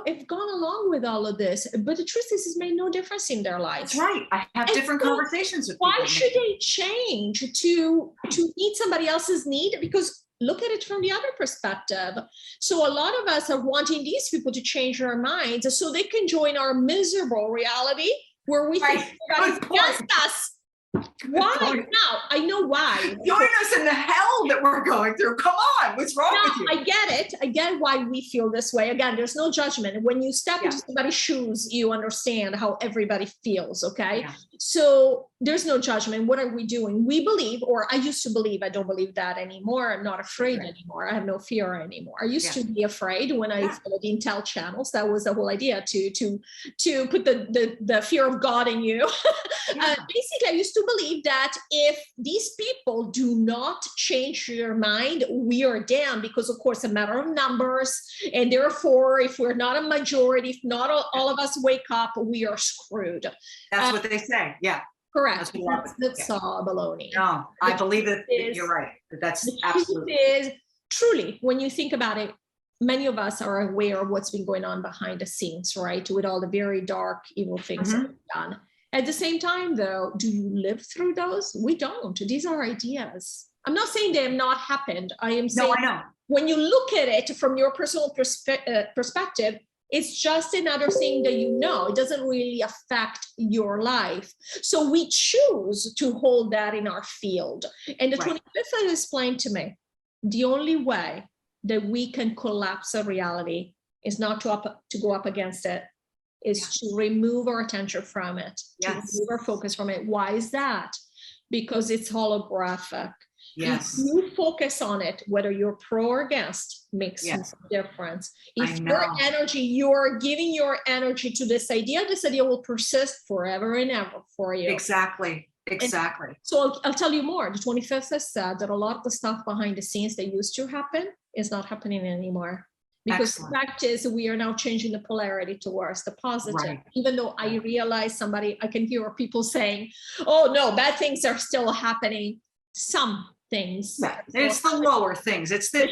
have gone along with all of this, but the truth is, it's made no difference in their lives. That's right. I have different conversations with people. Why should they change to meet somebody else's need? Because look at it from the other perspective. So a lot of us are wanting these people to change their minds so they can join our miserable reality where we think everybody's against us. Why? Join, Now I know why. join us in the hell that we're going through. Come on, what's wrong No, with you? I get it. I get why we feel this way. Again, there's no judgment. When you step Yeah. into somebody's shoes, you understand how everybody feels, okay? Yeah. So there's no judgment. What are we doing? We believe, or I used to believe, I don't believe that anymore. I'm not afraid anymore. I have no fear anymore. I used to be afraid when I followed the Intel channels. That was the whole idea, to put the fear of God in you. Basically, I used to believe that if these people do not change their mind, we are down, because of course a matter of numbers, and therefore if we're not a majority, if not all of us wake up, we are screwed. That's what they say. Yeah. Correct. That's baloney. No, I believe that you're right. That's absolutely. Is truly, when you think about it, many of us are aware of what's been going on behind the scenes, right? With all the very dark, evil things that we've done. At the same time, though, do you live through those? We don't. These are ideas. I'm not saying they have not happened. I am saying, I know. When you look at it from your personal perspective, it's just another thing that you know. It doesn't really affect your life. So we choose to hold that in our field. And the 25th explained to me, the only way that we can collapse a reality is not to go up against it, is to remove our attention from it, to remove our focus from it. Why is that? Because it's holographic. If you focus on it, whether you're pro or against, makes no difference. If you're giving your energy to this idea will persist forever and ever for you. Exactly. And so I'll tell you more. The 25th has said that a lot of the stuff behind the scenes that used to happen is not happening anymore. Because the fact is, we are now changing the polarity towards the positive. Even though I realize I can hear people saying, oh no, bad things are still happening. Some things. It's the lower things. It's the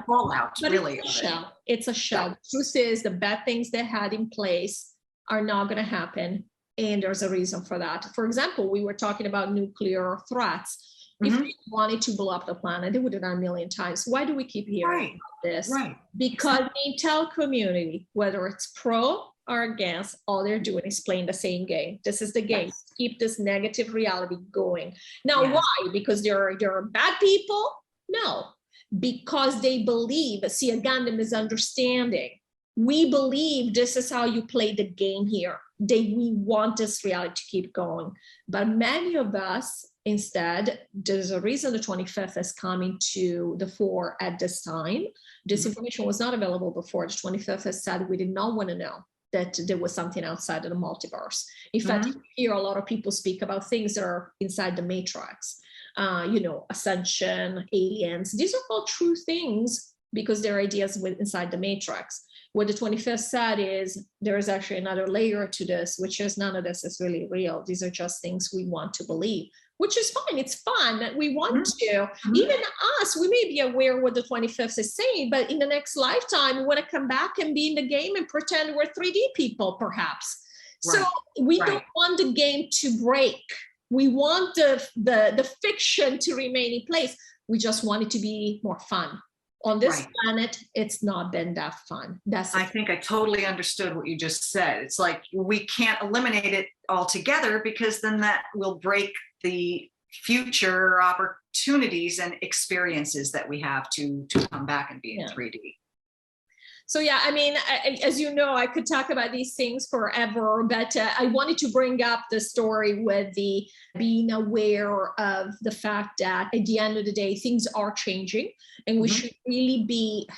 fallout, really. It's a shell. It's a shell. The truth is, the bad things they had in place are not going to happen. And there's a reason for that. For example, we were talking about nuclear threats. If they wanted to blow up the planet, they would have done a million times. Why do we keep hearing about this? Because the intel community, whether it's pro or against, all they're doing is playing the same game. This is the game. Keep this negative reality going. Now, why? Because there are bad people? No, because they believe, see, again, the misunderstanding. We believe this is how you play the game here. We want this reality to keep going. But many of us, instead, there's a reason the 25th is coming to the fore at this time. This information was not available before. The 25th has said we did not want to know that there was something outside of the multiverse. In fact, you hear a lot of people speak about things that are inside the matrix, ascension, aliens. These are all true things because they're ideas inside the matrix. What the 25th said is there is actually another layer to this, which is none of this is really real. These are just things we want to believe, which is fine. It's fun that we want to. Even us, we may be aware what the 25th is saying, but in the next lifetime, we want to come back and be in the game and pretend we're 3D people, perhaps. So we don't want the game to break. We want the fiction to remain in place. We just want it to be more fun. On this planet, it's not been that fun. I think I totally understood what you just said. It's like we can't eliminate it altogether because then that will break the future opportunities and experiences that we have to come back and be in 3D. So yeah, I mean, as you know, I could talk about these things forever, but I wanted to bring up the story with the being aware of the fact that at the end of the day, things are changing and we should really be,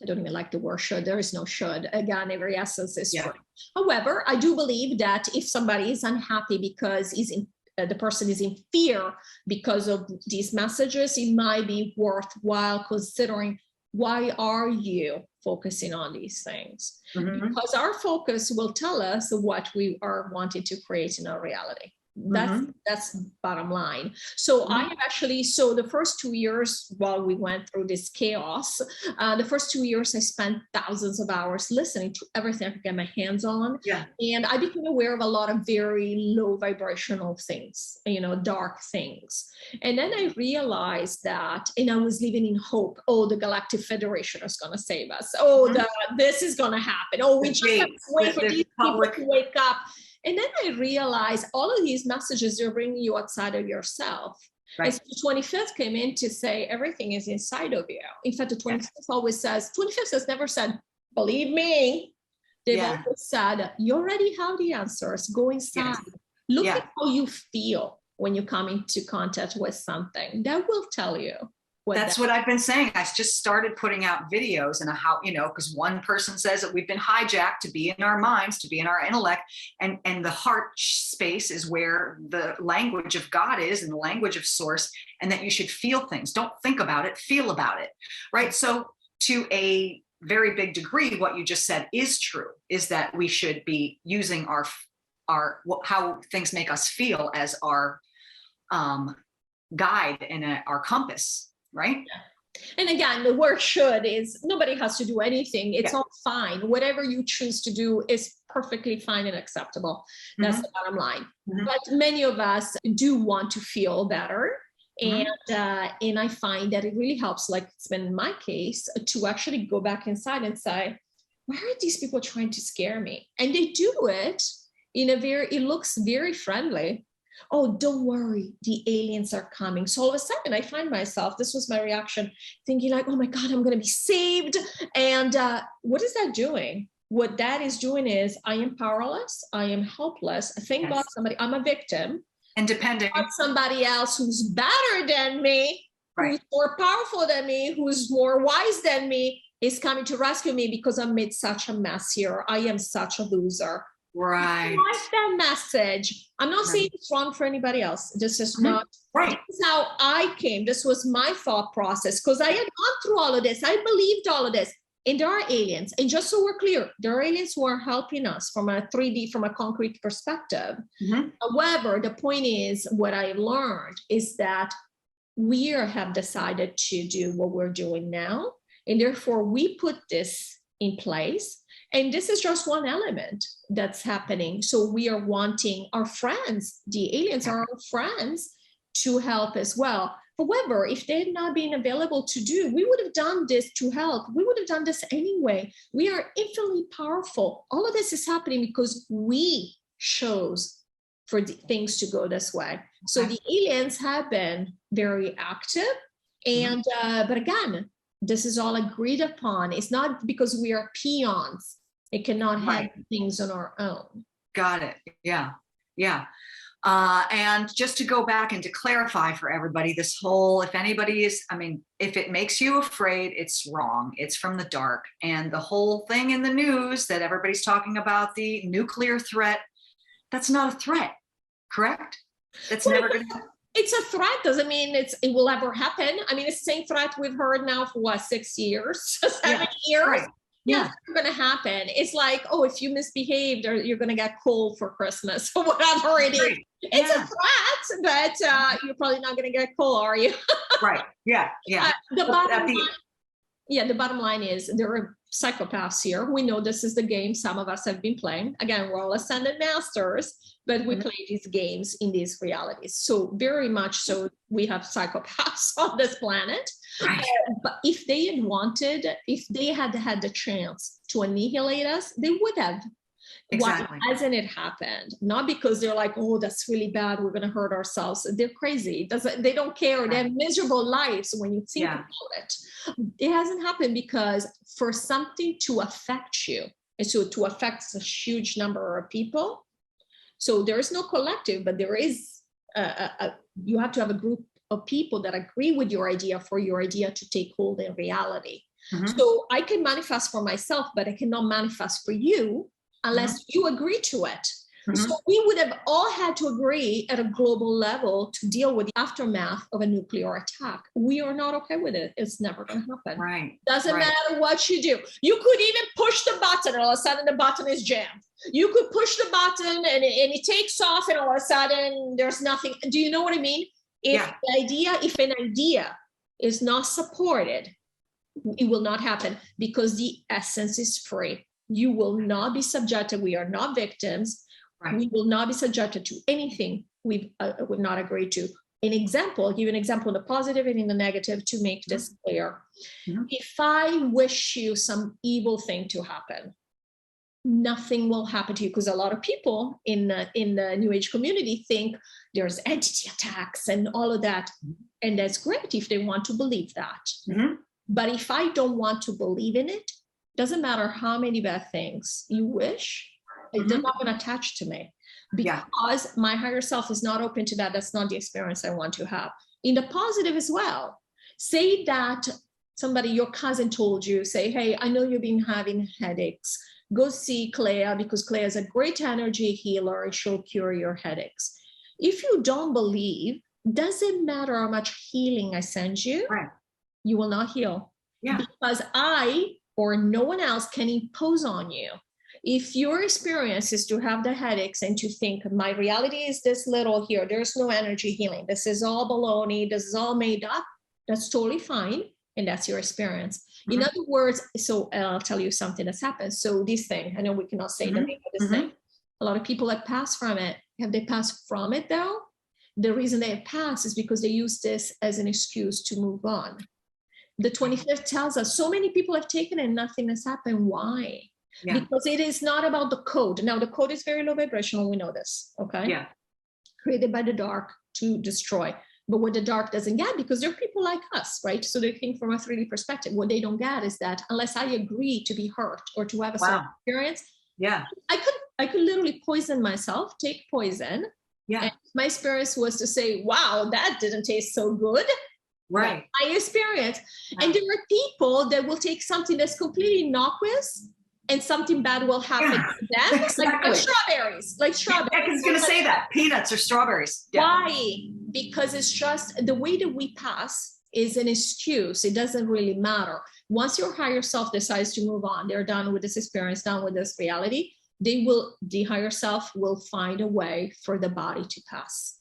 I don't even like the word should, there is no should. Again, every essence is true. However, I do believe that if somebody is unhappy because the person is in fear because of these messages, it might be worthwhile considering, why are you focusing on these things? Because our focus will tell us what we are wanting to create in our reality. That's bottom line. So I have actually, the first 2 years while we went through this chaos, the first 2 years I spent thousands of hours listening to everything I could get my hands on. And I became aware of a lot of very low vibrational things, dark things. And then I realized that, and I was living in hope. Oh, the Galactic Federation is going to save us. Oh, this is going to happen. Oh, we just have to wait for these people to wake up. And then I realized all of these messages are bringing you outside of yourself. Right. And so the 25th came in to say everything is inside of you. In fact, the 25th always says, 25th has never said, believe me. They've always said, you already have the answers. Go inside. Look at how you feel when you come into contact with something. That will tell you. That's what I've been saying. I just started putting out videos and how, you know, because one person says that we've been hijacked to be in our minds, to be in our intellect, and the heart space is where the language of God is and the language of source, and that you should feel things. Don't think about it, feel about it, right? So to a very big degree, what you just said is true, is that we should be using our how things make us feel as our guide and our compass. Right. And again, the word should is nobody has to do anything. It's all fine. Whatever you choose to do is perfectly fine and acceptable. That's the bottom line. But many of us do want to feel better. And I find that it really helps, like it's been in my case, to actually go back inside and say, why are these people trying to scare me? And they do it in it looks very friendly. Oh, don't worry, the aliens are coming. So all of a sudden I find myself, this was my reaction, thinking like, oh my God, I'm going to be saved. And what is that doing? What that is doing is I am powerless. I am helpless. I think about somebody, I'm a victim. And depending on somebody else who's better than me, who's more powerful than me, who's more wise than me, is coming to rescue me because I made such a mess here. I am such a loser. Right. I like that message. I'm not saying it's wrong for anybody else. This is not right. This is how I came. This was my thought process because I had gone through all of this. I believed all of this. And there are aliens. And just so we're clear, there are aliens who are helping us from a 3D, from a concrete perspective. However, the point is, what I learned is that we have decided to do what we're doing now. And therefore, we put this in place. And this is just one element that's happening. So we are wanting our friends, the aliens are our friends, to help as well. However, if they had not been available to do, we would have done this to help. We would have done this anyway. We are infinitely powerful. All of this is happening because we chose for things to go this way. So the aliens have been very active. And but again, this is all agreed upon. It's not because we are peons. It cannot have things on our own. Got it. Yeah. Yeah. And just to go back and to clarify for everybody, this whole, if anybody is, I mean, if it makes you afraid, it's wrong. It's from the dark. And the whole thing in the news that everybody's talking about, the nuclear threat, that's not a threat, correct? That's never going to happen. It's a threat, doesn't mean it will ever happen. I mean, it's the same threat we've heard now for what, 6 years, 7 years? Right. Yeah, it's never going to happen. It's like, oh, if you misbehaved, or you're going to get coal for Christmas or whatever it is. It's a threat, but you're probably not going to get coal, are you? Right. Yeah. Yeah. The bottom line is there are psychopaths here. We know this is the game some of us have been playing. Again, we're all ascended masters, but we play these games in these realities. So very much so, we have psychopaths on this planet. Right. But if they had wanted, if they had had the chance to annihilate us, they would have. Exactly. Why hasn't it happened? Not because they're like, oh, that's really bad, we're going to hurt ourselves. They're crazy. They don't care. They have miserable lives when you think about it. It hasn't happened because for something to affect you, and so to affect a huge number of people, so there is no collective, but there is, you have to have a group of people that agree with your idea for your idea to take hold in reality. So I can manifest for myself, but I cannot manifest for you unless you agree to it. So we would have all had to agree at a global level to deal with the aftermath of a nuclear attack. We are not okay with it. It's never going to happen. Right. Doesn't matter what you do. You could even push the button and all of a sudden the button is jammed. You could push the button and it takes off and all of a sudden there's nothing. Do you know what I mean? If an idea is not supported, it will not happen because the essence is free. You will not be subjected. We are not victims. Right. We will not be subjected to anything we would not agree to. An example, I'll give you an example in the positive and in the negative to make this clear. If I wish you some evil thing to happen, nothing will happen to you, because a lot of people in the New Age community think there's entity attacks and all of that. And that's great if they want to believe that. Mm-hmm. But if I don't want to believe in it, doesn't matter how many bad things you wish, they're not going to attach to me, because my higher self is not open to that. That's not the experience I want to have. In the positive as well, say that somebody, your cousin told you, say, hey, I know you've been having headaches. Go see Clea, because Clea is a great energy healer. She'll cure your headaches. If you don't believe, doesn't matter how much healing I send you, you will not heal. Because I or no one else can impose on you. If your experience is to have the headaches and to think my reality is this little here, there's no energy healing, this is all baloney, this is all made up, that's totally fine. And that's your experience. In other words, so I'll tell you something that's happened. So this thing, I know we cannot say the name of this thing. A lot of people have passed from it. Have they passed from it though? The reason they have passed is because they use this as an excuse to move on. The 25th tells us so many people have taken it and nothing has happened. Why? Because it is not about the code. Now the code is very low vibrational. We know this. Okay. Created by the dark to destroy. But what the dark doesn't get, because there are people like us, right? So they think from a 3D perspective, what they don't get is that unless I agree to be hurt or to have a certain experience, I could literally poison myself, take poison. And my experience was to say, wow, that didn't taste so good. My experience. And there are people that will take something that's completely innocuous and something bad will happen to them. Like strawberries. I was going to say that. Peanuts or strawberries. Why? Because it's just the way that we pass is an excuse. It doesn't really matter. Once your higher self decides to move on, they're done with this experience, done with this reality, the higher self will find a way for the body to pass.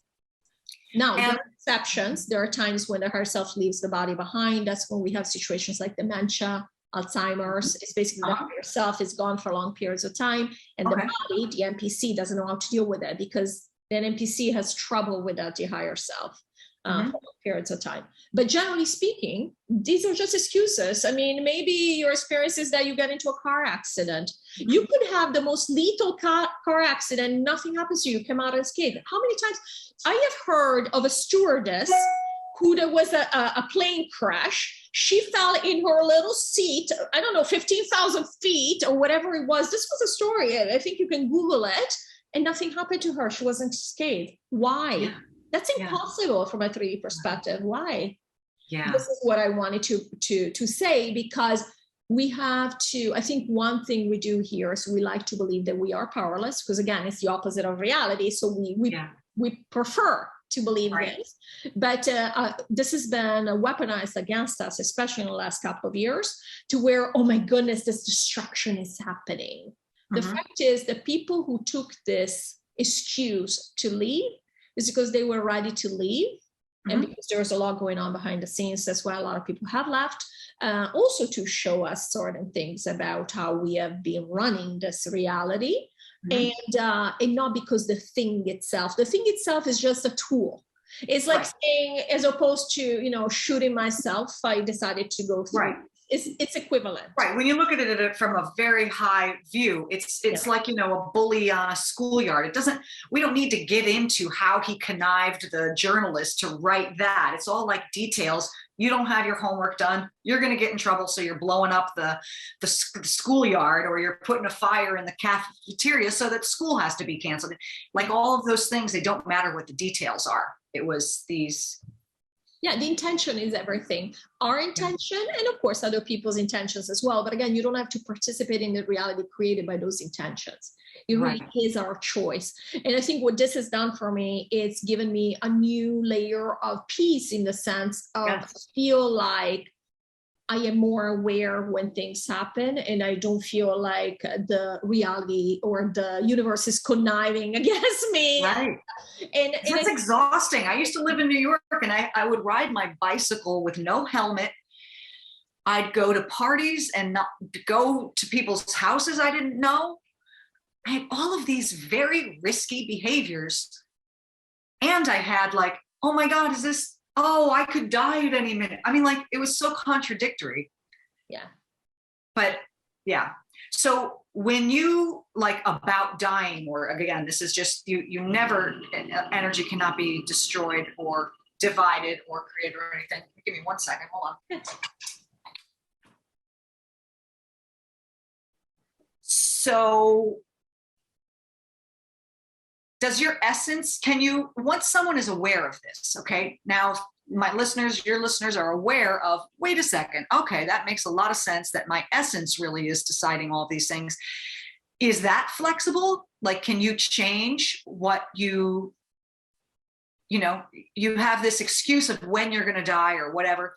Now, there are exceptions. There are times when the higher self leaves the body behind. That's when we have situations like dementia, Alzheimer's. It's basically the higher self is gone for long periods of time, and the body, the NPC, doesn't know how to deal with it, because the NPC has trouble with that, the higher self, for long periods of time. But generally speaking, these are just excuses. I mean, maybe your experience is that you get into a car accident. You could have the most lethal car accident, nothing happens to you, come out unscathed. How many times I have heard of a stewardess who there was a plane crash. She fell in her little seat, I don't know, 15,000 feet or whatever it was. This was a story. I think you can Google it. And nothing happened to her. She wasn't scathed. Why? That's impossible from a 3D perspective. Why? This is what I wanted to say, because we have to, I think one thing we do here is we like to believe that we are powerless, because again, it's the opposite of reality. So we prefer to believe this, but this has been weaponized against us, especially in the last couple of years, to where, oh my goodness, this destruction is happening. The fact is that people who took this excuse to leave is because they were ready to leave, and because there was a lot going on behind the scenes. That's why a lot of people have left, also to show us certain things about how we have been running this reality. And not because the thing itself is just a tool. It's like saying, as opposed to, shooting myself, I decided to go through. It's equivalent. When you look at it from a very high view, it's like, a bully on a schoolyard. We don't need to get into how he connived the journalist to write that. It's all like details. You don't have your homework done, you're going to get in trouble. So you're blowing up the schoolyard, or you're putting a fire in the cafeteria so that school has to be canceled. Like all of those things, they don't matter what the details are. It was these. Yeah, the intention is everything. Our intention, and of course other people's intentions as well. But again, you don't have to participate in the reality created by those intentions. It really is our choice. And I think what this has done for me, it's given me a new layer of peace, in the sense of I feel like I am more aware when things happen, and I don't feel like the reality or the universe is conniving against me. And that's exhausting. I used to live in New York, and I would ride my bicycle with no helmet. I'd go to parties and not go to people's houses I didn't know. I had all of these very risky behaviors. And I had like, oh my God, I could die at any minute. I mean, like, it was so contradictory. But so when you like about dying, or again, this is just you never, energy cannot be destroyed or divided or created or anything. Give me 1 second, hold on. So does your essence, can you, once someone is aware of this, okay, now my listeners, your listeners are aware of, wait a second, okay, that makes a lot of sense that my essence really is deciding all these things. Is that flexible? Like, can you change what you know, you have this excuse of when you're going to die or whatever,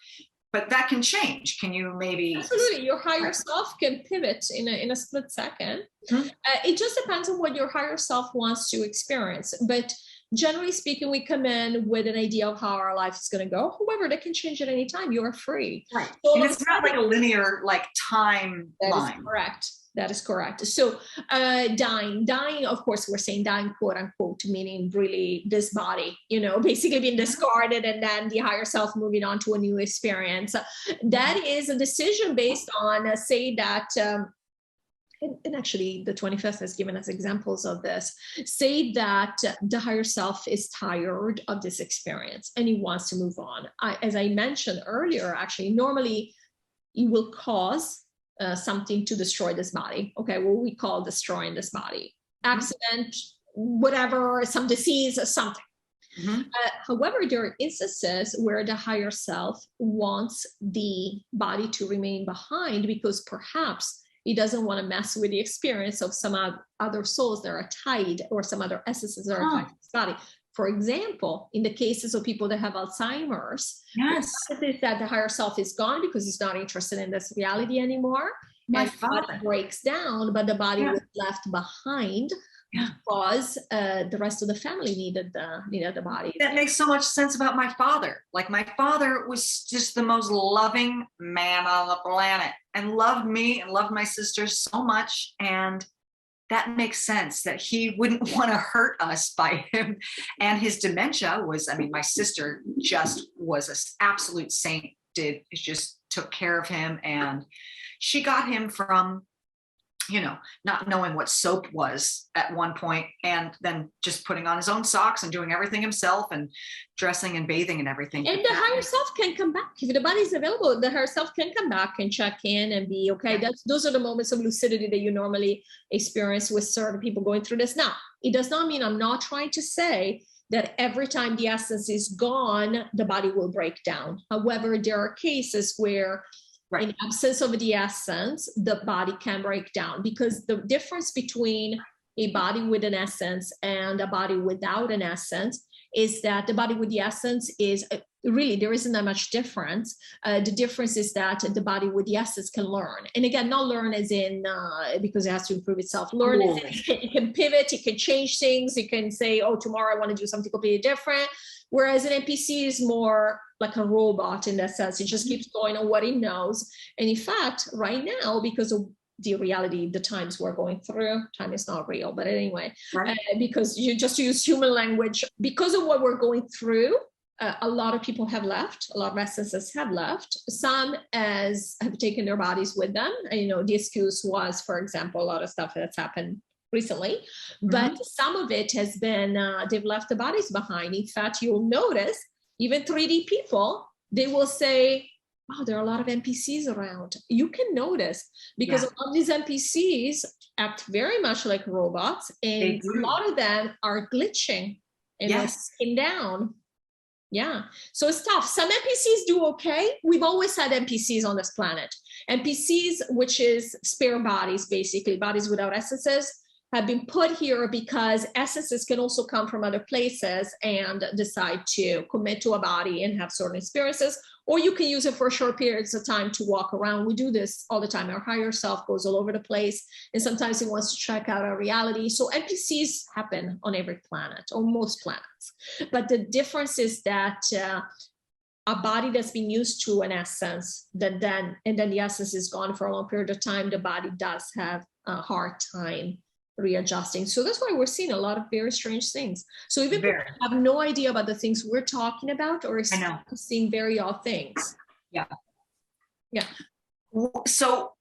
but that can change. Can you maybe? Absolutely. Your higher self can pivot in a split second. Mm-hmm. It just depends on what your higher self wants to experience. But generally speaking, we come in with an idea of how our life is going to go. However, that can change at any time. You are free. Right. So and it's not like a linear like timeline. That is correct. That is correct. So dying, of course, we're saying dying, quote unquote, meaning really this body, you know, basically being discarded and then the higher self moving on to a new experience. That is a decision based on, say that, and actually the 25th has given us examples of this, say that the higher self is tired of this experience and he wants to move on. As I mentioned earlier, actually, normally you will cause something to destroy this body. Okay, what we call destroying this body. Accident, whatever, some disease, something. Mm-hmm. However, there are instances where the higher self wants the body to remain behind because perhaps he doesn't want to mess with the experience of some other souls that are tied or some other essences that are tied to this body. For example, in the cases of people that have Alzheimer's, yes, is that the higher self is gone because it's not interested in this reality anymore. My and father the body breaks down, but the body was left behind because the rest of the family needed the body. That makes so much sense about my father. Like my father was just the most loving man on the planet and loved me and loved my sisters so much. And that makes sense that he wouldn't want to hurt us by him. And his dementia was, I mean, my sister just was an absolute saint, just took care of him. And she got him from, you know, not knowing what soap was at one point, and then just putting on his own socks and doing everything himself and dressing and bathing and everything. And the higher self can come back. If the body is available, the higher self can come back and check in and be okay. Those are the moments of lucidity that you normally experience with certain people going through this. Now, it does not mean, I'm not trying to say that every time the essence is gone, the body will break down. However, there are cases where in absence of the essence, the body can break down, because the difference between a body with an essence and a body without an essence is that the body with the essence is really, there isn't that much difference. The difference is that the body with the essence can learn. And again, not learn as in, because it has to improve itself. Learn as in it can pivot, it can change things. It can say, oh, tomorrow I want to do something completely different. Whereas an NPC is more like a robot in that sense. It just keeps going on what it knows. And in fact, right now, because of the reality, the times we're going through, time is not real, but anyway, because you just use human language, because of what we're going through, a lot of people have left, a lot of essences have left. Some have taken their bodies with them. And, you know, the excuse was, for example, a lot of stuff that's happened recently, but some of it has been, they've left the bodies behind. In fact, you'll notice even 3D people, they will say, oh, there are a lot of NPCs around. You can notice because a lot of these NPCs act very much like robots, and a lot of them are glitching and are sitting down. Yeah, so it's tough. Some NPCs do okay. We've always had NPCs on this planet. NPCs, which is spare bodies, basically bodies without essences, have been put here because essences can also come from other places and decide to commit to a body and have certain experiences, or you can use it for short periods of time to walk around. We do this all the time. Our higher self goes all over the place, and sometimes it wants to check out our reality. So NPCs happen on every planet, or most planets. But the difference is that a body that's been used to an essence, and then the essence is gone for a long period of time, the body does have a hard time readjusting. So that's why we're seeing a lot of very strange things. So even people have no idea about the things we're talking about, or seeing very odd things. Yeah. So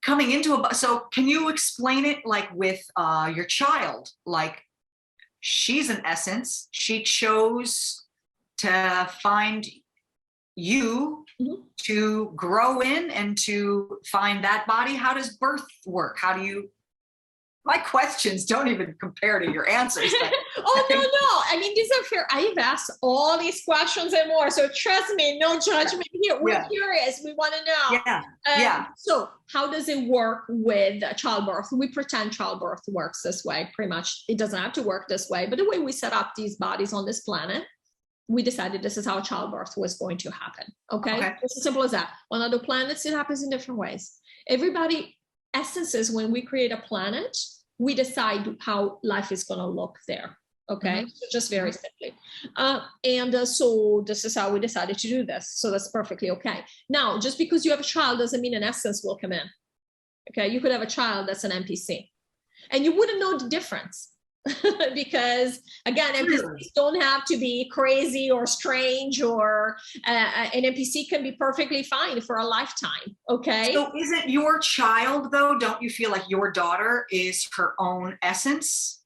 coming into so can you explain it like with your child? Like she's an essence. She chose to find you to grow in and to find that body. How does birth work? How do you, my questions don't even compare to your answers. Oh, no. I mean, these are fair. I've asked all these questions and more. So trust me, no judgment here. We're curious. We want to know. So how does it work with childbirth? We pretend childbirth works this way. Pretty much it doesn't have to work this way. But the way we set up these bodies on this planet, we decided this is how childbirth was going to happen. Okay. It's as simple as that. On other planets, it happens in different ways. Everybody essences, when we create a planet, we decide how life is going to look there. Okay. So just very simply. So this is how we decided to do this. So that's perfectly okay. Now, just because you have a child doesn't mean an essence will come in. Okay. You could have a child that's an NPC and you wouldn't know the difference. Because again, NPCs don't have to be crazy or strange, or an NPC can be perfectly fine for a lifetime. Okay. So isn't your child though, don't you feel like your daughter is her own essence?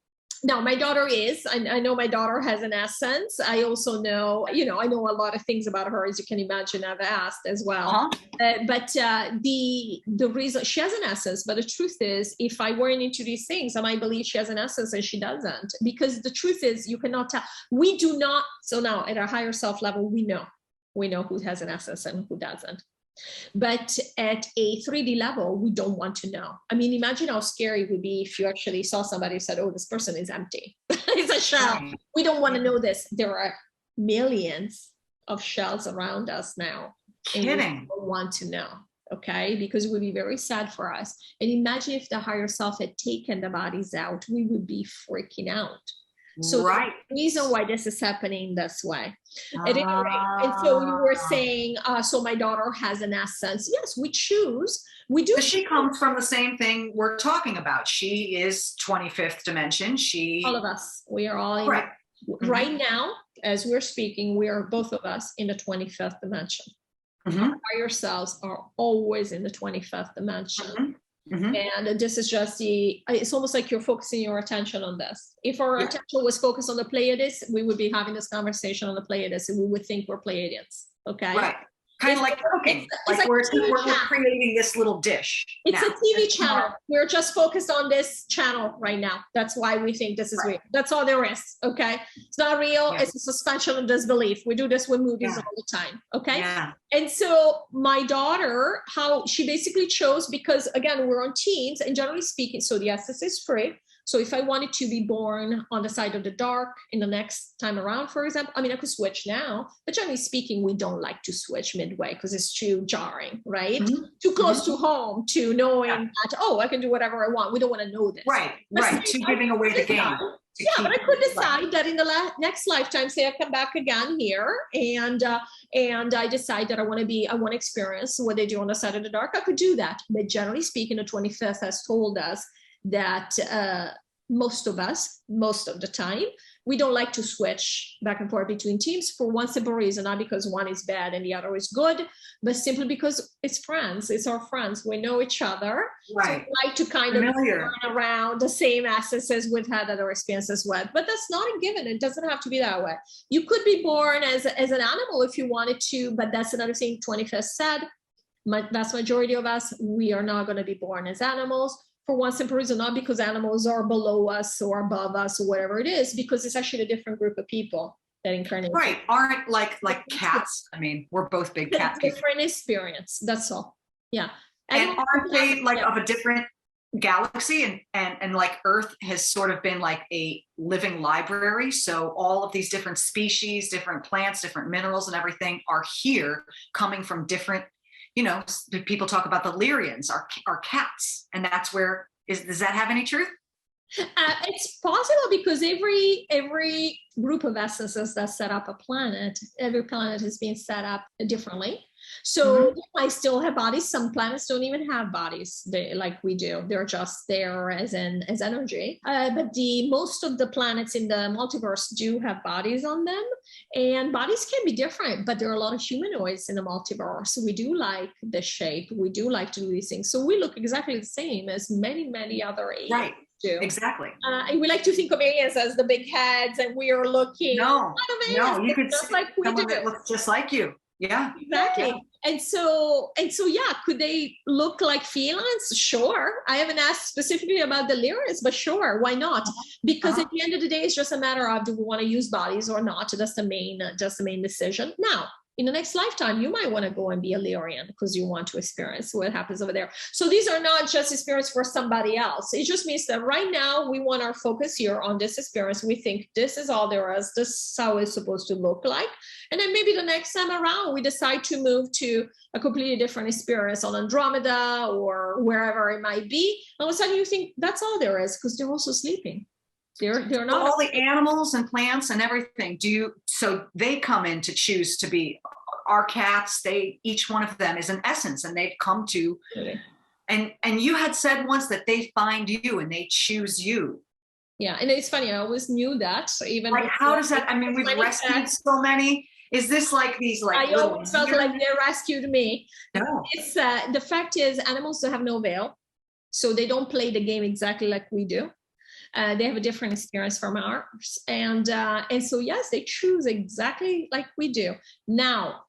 No, my daughter is. I know my daughter has an essence. I also know, I know a lot of things about her, as you can imagine. I've asked as well. But the reason she has an essence, but the truth is, if I weren't into these things, I might believe she has an essence and she doesn't. Because the truth is, you cannot tell. We do not. So now at our higher self level, we know who has an essence and who doesn't. But at a 3D level, we don't want to know. I mean, imagine how scary it would be if you actually saw somebody who said, oh, this person is empty. It's a shell. We don't want to know this. There are millions of shells around us now. Kidding. And we don't want to know. Okay, because it would be very sad for us. And imagine if the higher self had taken the bodies out, we would be freaking out. So the reason why this is happening this way. At any rate, and so you were saying, so my daughter has an essence. Yes, we choose. We do. But she comes from the same thing we're talking about. She is 25th dimension. All of us. We are all in right now, as we're speaking, we are both of us in the 25th dimension. Our higher selves are always in the 25th dimension. And this is just it's almost like you're focusing your attention on this. If our attention was focused on the Pleiades, we would be having this conversation on the Pleiades and we would think we're Pleiadians. Okay. Right. Kind of like cooking. Like we're creating this little dish. It's a TV channel. We're just focused on this channel right now. That's why we think this is real. That's all there is. Okay. It's not real. It's a suspension of disbelief. We do this with movies all the time. Okay. And so my daughter, how she basically chose, because again, we're on teams and generally speaking, so the essence is free. So if I wanted to be born on the side of the dark in the next time around, for example, I mean, I could switch now, but generally speaking, we don't like to switch midway because it's too jarring, right? Too close to home, to knowing that, oh, I can do whatever I want. We don't want to know this. Right. Too giving away the game. But I could decide that in the next lifetime, say I come back again here and I decide that I want to experience what they do on the side of the dark. I could do that. But generally speaking, the 25th has told us that most of us, most of the time, we don't like to switch back and forth between teams for one simple reason, not because one is bad and the other is good, but simply because it's friends. It's our friends. We know each other. Right. So we like to kind of run around the same assets we've had other experiences with. But that's not a given. It doesn't have to be that way. You could be born as an animal if you wanted to, but that's another thing 25th said. Vast majority of us, we are not going to be born as animals. For one simple reason, not because animals are below us or above us or whatever it is, because it's actually a different group of people that incarnate. Right. Aren't like cats. I mean, we're both big cat people. Different experience. That's all. Yeah. And aren't they like of a different galaxy? And like Earth has sort of been like a living library. So all of these different species, different plants, different minerals and everything are here coming from different, people talk about the Lyrians are cats, and that's where does that have any truth? It's possible because every group of essences that set up a planet, every planet is being set up differently. So they might still have bodies. Some planets don't even have bodies like we do. They're just there as energy. But most of the planets in the multiverse do have bodies on them. And bodies can be different, but there are a lot of humanoids in the multiverse. We do like the shape. We do like to do these things. So we look exactly the same as many, many other aliens. Right. Do. Exactly. And we like to think of aliens as the big heads, and we are looking. No, you could just see like we someone do. that looks just like you. Yeah. Exactly. Yeah. And so, yeah, could they look like felines? Sure. I haven't asked specifically about the lyrics, but sure, why not? Because at the end of the day, it's just a matter of, do we want to use bodies or not? That's the main decision. Now, in the next lifetime, you might want to go and be a Lyrian because you want to experience what happens over there. So these are not just experience for somebody else. It just means that right now we want our focus here on this experience. We think this is all there is. This is how it's supposed to look like. And then maybe the next time around, we decide to move to a completely different experience on Andromeda or wherever it might be. All of a sudden you think that's all there is because they're also sleeping. They're not all the animals and plants and everything. So they come in to choose to be our cats. Each one of them is an essence, and they've come to. really. And you had said once that they find you and they choose you. Yeah, and it's funny. I always knew that. Even like, how does that? I mean, we've rescued so many. Is this like these like? I always felt like they rescued me. No. It's the fact is, animals have no veil, so they don't play the game exactly like we do. They have a different experience from ours, and so yes, they choose exactly like we do. Now,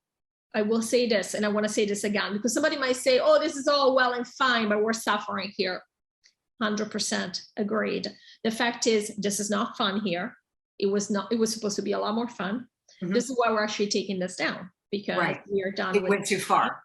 I will say this, and I want to say this again, because somebody might say, "Oh, this is all well and fine, but we're suffering here." 100% agreed. The fact is, this is not fun here. It was not. It was supposed to be a lot more fun. This is why we're actually taking this down, because we are done. It went too far.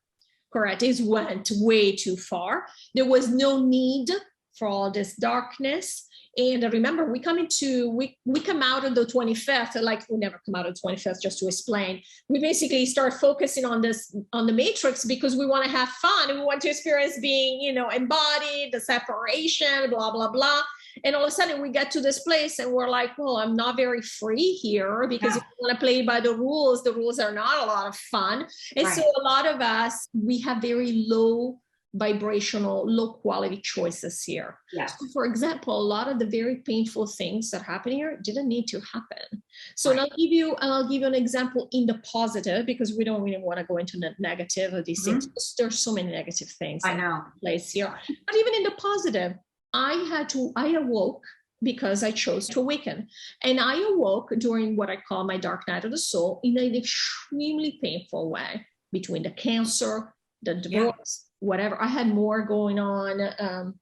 Correct. It went way too far. There was no need for all this darkness. And remember, we come out of the 25th, like we never come out of the 25th, just to explain. We basically start focusing on the matrix because we want to have fun and we want to experience being, embodied, the separation, blah, blah, blah. And all of a sudden we get to this place and we're like, well, I'm not very free here, because if you want to play by the rules are not a lot of fun. And so a lot of us, we have very low vibrational, low quality choices here. So for example, a lot of the very painful things that happen here didn't need to happen. So I'll give you an example in the positive, because we don't really want to go into the negative of these things. There's so many negative things I know. Place here. But even in the positive, I awoke because I chose to awaken. And I awoke during what I call my dark night of the soul in an extremely painful way, between the cancer, the divorce, whatever. I had more going on.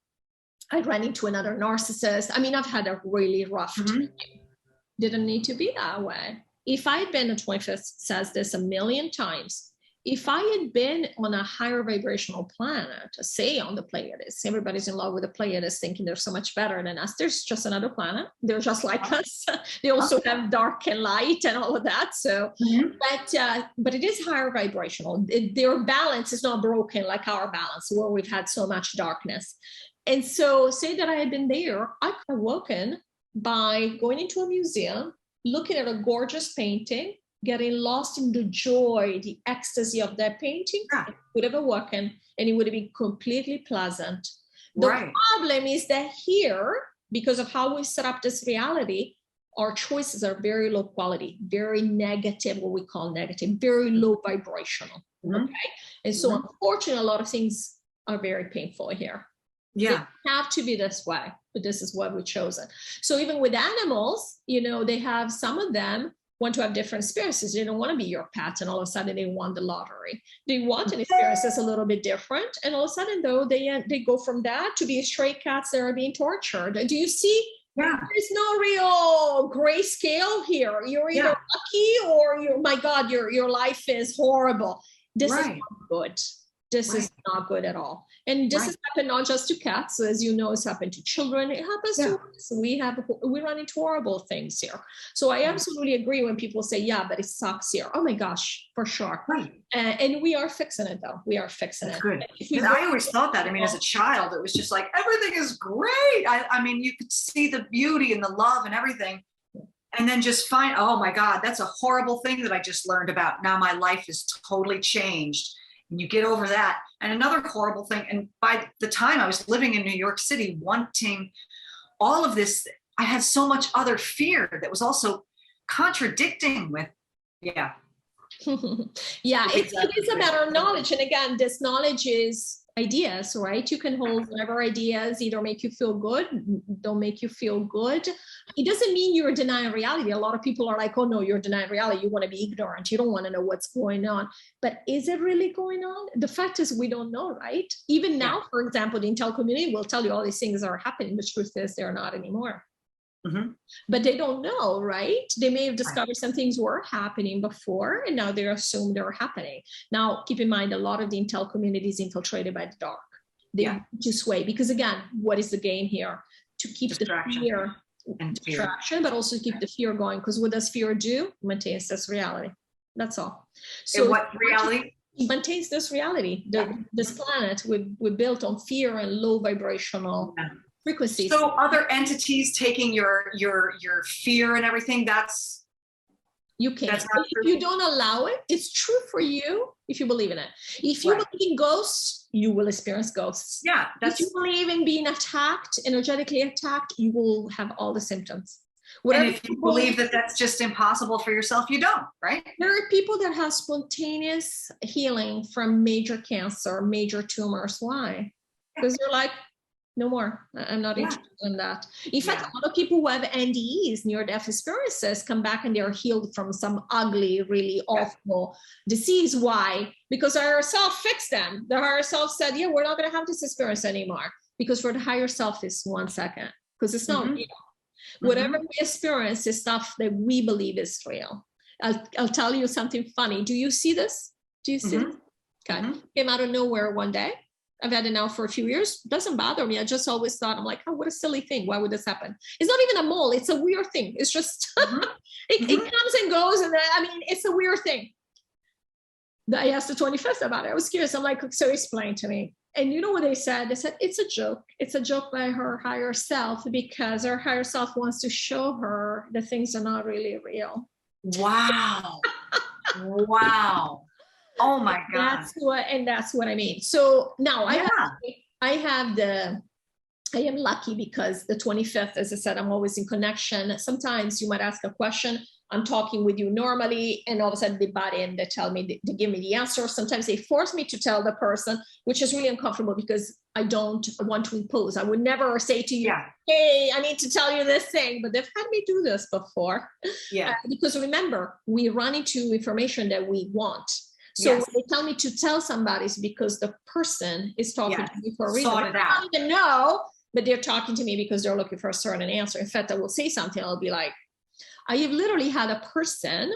I ran into another narcissist. I mean, I've had a really rough time. Didn't need to be that way. If I had been, the 25th says this a million times, if I had been on a higher vibrational planet, say on the Pleiades, everybody's in love with the Pleiades, thinking they're so much better than us. There's just another planet. They're just like us. They also have dark and light and all of that. So, but it is higher vibrational. Their balance is not broken like our balance, where we've had so much darkness. And so, say that I had been there, I could have woken by going into a museum, looking at a gorgeous painting, getting lost in the joy, the ecstasy of that painting. It would have awoken, and it would have been completely pleasant. The problem is that here, because of how we set up this reality, our choices are very low quality, very negative, what we call negative, very low vibrational. Okay. And so unfortunately, a lot of things are very painful here. They have to be this way, but this is what we've chosen. So even with animals, they have, some of them want to have different experiences. They don't want to be your pet, and all of a sudden they won the lottery. They want an experience that's a little bit different, and all of a sudden, though, they go from that to be stray cats that are being tortured. Do you see? There's no real grayscale here. You're either lucky or my God, your life is horrible. This is not good. This is not good at all. And this has happened not just to cats, so as you know, it's happened to children. It happens to us. We run into horrible things here. So I absolutely agree when people say, yeah, but it sucks here. Oh my gosh, for sure. And we are fixing it, though. We are fixing it. Good. I always thought that. I mean, as a child, it was just like, everything is great. I mean, you could see the beauty and the love and everything. And then just find, oh my God, that's a horrible thing that I just learned about. Now my life is totally changed. And you get over that. And another horrible thing, and by the time I was living in New York City, wanting all of this, I had so much other fear that was also contradicting with, yeah. Yeah, it is a matter of knowledge. And again, this knowledge is ideas, right? You can hold whatever ideas either make you feel good, don't make you feel good. It doesn't mean you're denying reality. A lot of people are like, oh no, you're denying reality. You want to be ignorant. You don't want to know what's going on. But is it really going on? The fact is we don't know, right? Even now, for example, the intel community will tell you all these things are happening. The truth is they're not anymore. Mm-hmm. But they don't know, right? They may have discovered some things were happening before, and now they assume they're happening. Now, keep in mind, a lot of the intel community is infiltrated by the dark. They just sway, because again, what is the game here? To keep the fear and distraction, but also keep the fear going. Because what does fear do? It maintains this reality. That's all. So and what reality? It maintains this reality. This planet we built on fear and low vibrational frequencies. So other entities taking your fear and everything, that's you can't. If you don't allow it, it's true for you if you believe in it. If you believe in ghosts, you will experience ghosts. Yeah. If you believe in being attacked, energetically attacked, you will have all the symptoms. And if you believe that that's just impossible for yourself, you don't, right? There are people that have spontaneous healing from major cancer, major tumors. Why? Because they're like, no more. I'm not interested in that. In fact, a lot of people who have NDEs, near-death experiences, come back and they're healed from some ugly, really awful disease. Why? Because the higher self fixed them. The higher self said, yeah, we're not going to have this experience anymore. Because for the higher self, it's 1 second. Because it's not real. Whatever we experience is stuff that we believe is real. I'll tell you something funny. Do you see this? Do you see this? Okay. Came out of nowhere one day. I've had it now for a few years. It doesn't bother me. I just always thought, I'm like, oh, what a silly thing. Why would this happen? It's not even a mole. It's a weird thing. It's just, it comes and goes. And I mean, it's a weird thing. I asked the 25th about it. I was curious. I'm like, so explain to me. And you know what they said? They said, it's a joke. It's a joke by her higher self, because her higher self wants to show her that things are not really real. Wow. Wow. Oh my God. That's what I mean. So now I am lucky because the 25th, as I said, I'm always in connection. Sometimes you might ask a question. I'm talking with you normally, and all of a sudden they butt in, they tell me, they give me the answer. Sometimes they force me to tell the person, which is really uncomfortable because I don't want to impose. I would never say to you, hey, I need to tell you this thing, but they've had me do this before. Because remember, we run into information that we want. So when they tell me to tell somebody, it's because the person is talking to me for a reason. I don't even know, but they're talking to me because they're looking for a certain answer. In fact, I will say something. I'll be like, I have literally had a person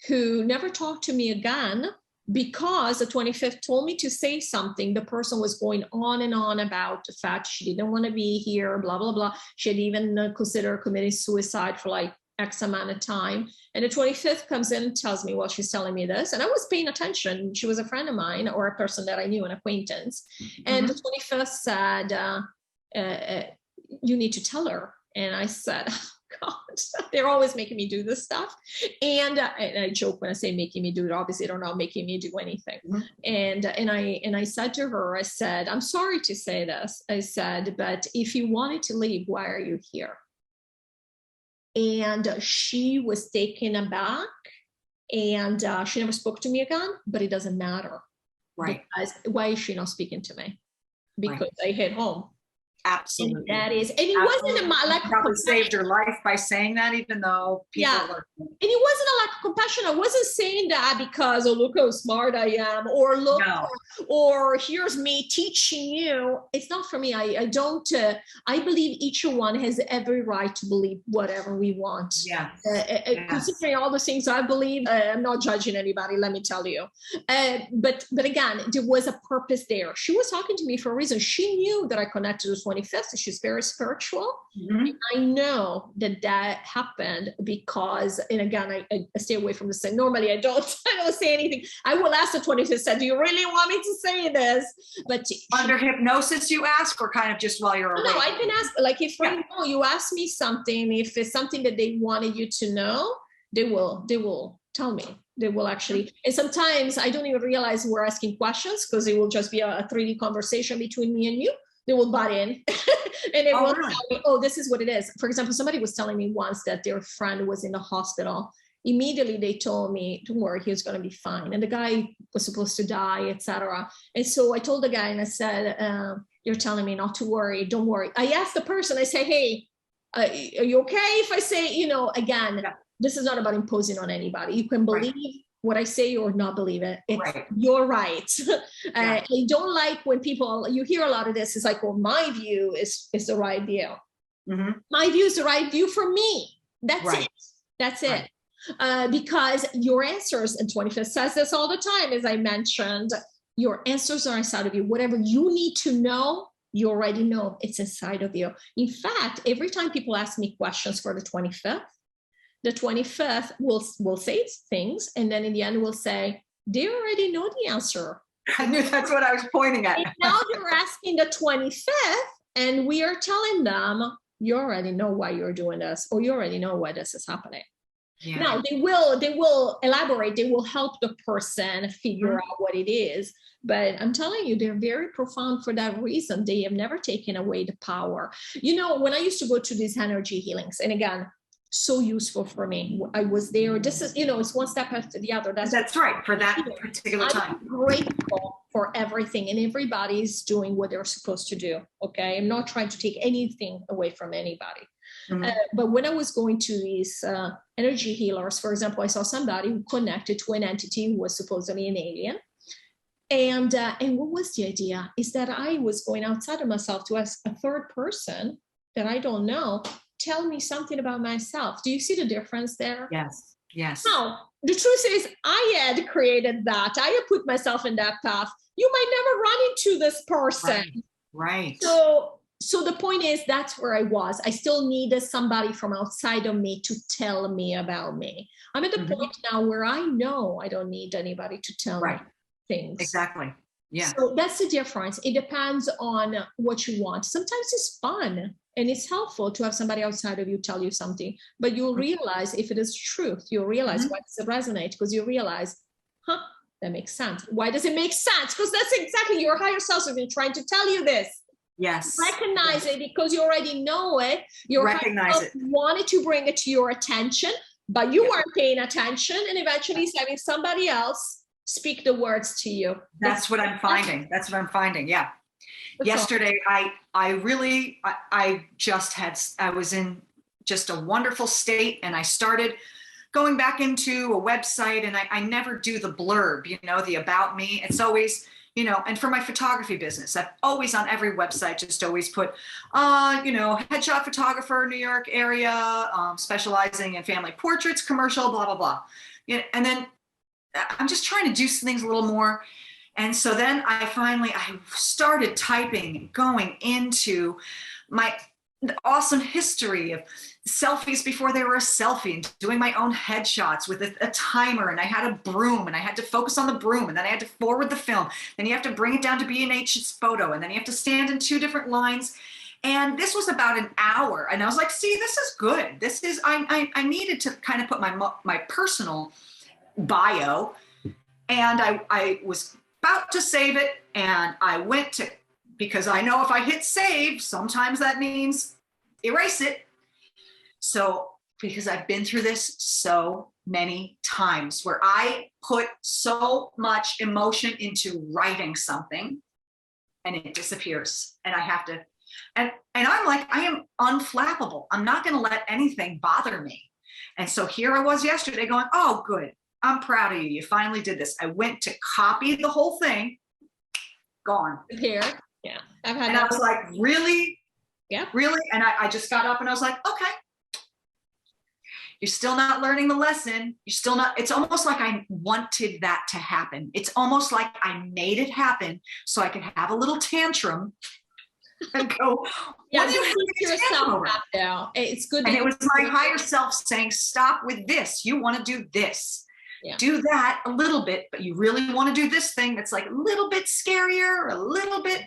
who never talked to me again because the 25th told me to say something. The person was going on and on about the fact she didn't want to be here, blah, blah, blah. She had even considered committing suicide for like X amount of time. And the 25th comes in and tells me, well, she's telling me this. And I was paying attention. She was a friend of mine or a person that I knew, an acquaintance. And the 25th said, you need to tell her. And I said, oh, God, they're always making me do this stuff. And I joke when I say making me do it, obviously they're not making me do anything. And I said to her, I said, I'm sorry to say this. I said, but if you wanted to leave, why are you here? And she was taken aback, and she never spoke to me again, but it doesn't matter. Right. Because why is she not speaking to me? Because I hit home. Absolutely. And that is, and it wasn't a lack of probably saved her life by saying that, even though people were. And it wasn't a lack of compassion. I wasn't saying that because, oh, look how smart I am, or look, or here's me teaching you. It's not for me. I don't, I believe each one has every right to believe whatever we want. Considering all the things I believe, I'm not judging anybody, let me tell you. But again, there was a purpose there. She was talking to me for a reason. She knew that I connected with 25th. She's very spiritual. I know that happened because, and again, I stay away from this thing. Normally I don't say anything. I will ask the 25th, said, do you really want me to say this? But under hypnosis you ask, or kind of just while you're awake? No, I can ask, like if right now you ask me something, if it's something that they wanted you to know, they will tell me. They will actually, and sometimes I don't even realize we're asking questions because it will just be a 3D conversation between me and you. They will butt in and it will really? tell me, oh, this is what it is. For example, somebody was telling me once that their friend was in the hospital. Immediately they told me, don't worry, he's going to be fine. And the guy was supposed to die, etc. And so I told the guy and I said, you're telling me not to worry, don't worry. I asked the person, I say, hey, are you okay if I say, again, this is not about imposing on anybody. You can believe what I say or not believe it. It's your right. I don't like when people, you hear a lot of this, it's like, well, my view is the right view. My view is the right view for me. That's it. That's it. Because your answers, and 25th says this all the time, as I mentioned, your answers are inside of you. Whatever you need to know, you already know, it's inside of you. In fact, every time people ask me questions for the 25th will say things, and then in the end will say, they already know the answer. I knew that's what I was pointing at. And now they're asking the 25th, and we are telling them, you already know why you're doing this, or you already know why this is happening. Yeah. Now they will elaborate, they will help the person figure out what it is. But I'm telling you, they're very profound for that reason. They have never taken away the power. When I used to go to these energy healings, and again, so useful for me. I was there. This is, it's one step after the other. That's right, for that particular time. I'm grateful for everything, and everybody's doing what they're supposed to do. Okay. I'm not trying to take anything away from anybody. But when I was going to these energy healers, for example, I saw somebody who connected to an entity who was supposedly an alien. And what was the idea? Is that I was going outside of myself to ask a third person that I don't know, tell me something about myself. Do you see the difference there? Yes. Yes. Now, the truth is, I had created that. I had put myself in that path. You might never run into this person. Right. So the point is, that's where I was. I still needed somebody from outside of me to tell me about me. I'm at the point now where I know I don't need anybody to tell me things. Exactly. Yeah. So that's the difference. It depends on what you want. Sometimes it's fun and it's helpful to have somebody outside of you tell you something, but you'll realize if it is truth, you'll realize why does it resonate, because you realize, that makes sense. Why does it make sense? Because that's exactly your higher self has been trying to tell you this. Yes. Recognize it because you already know it. You wanted to bring it to your attention, but you weren't paying attention, and eventually it's having somebody else speak the words to you. That's what I'm finding. That's what I'm finding. Yeah. Yesterday, I was in just a wonderful state, and I started going back into a website, and I never do the blurb, the about me. It's always, and for my photography business, I've always on every website just always put, headshot photographer, New York area, specializing in family portraits, commercial, blah, blah, blah. And then I'm just trying to do some things a little more. And so then I started typing and going into my awesome history of selfies before they were a selfie, and doing my own headshots with a timer, and I had a broom, and I had to focus on the broom, and then I had to forward the film. Then you have to bring it down to B&H's photo, and then you have to stand in 2 different lines. And this was about an hour, and I was like, see, this is good. This is, I needed to kind of put my personal bio, and I was about to save it, and I went to, because I know if I hit save, sometimes that means erase it. So, because I've been through this so many times where I put so much emotion into writing something and it disappears, and I have to, and I'm like, I am unflappable. I'm not going to let anything bother me. And so here I was yesterday going, oh, good. I'm proud of you. You finally did this. I went to copy the whole thing. Gone. Here. Yeah. I've had I was like, really? Yeah. Really? And I just got up and I was like, okay. You're still not learning the lesson. You're still not, it's almost like I wanted that to happen. It's almost like I made it happen so I could have a little tantrum and go, yeah, what do you yourself up now? It's good. And it was my higher self saying, stop with this. You want to do this. Yeah. Do that a little bit, but you really want to do this thing that's like a little bit scarier, a little bit.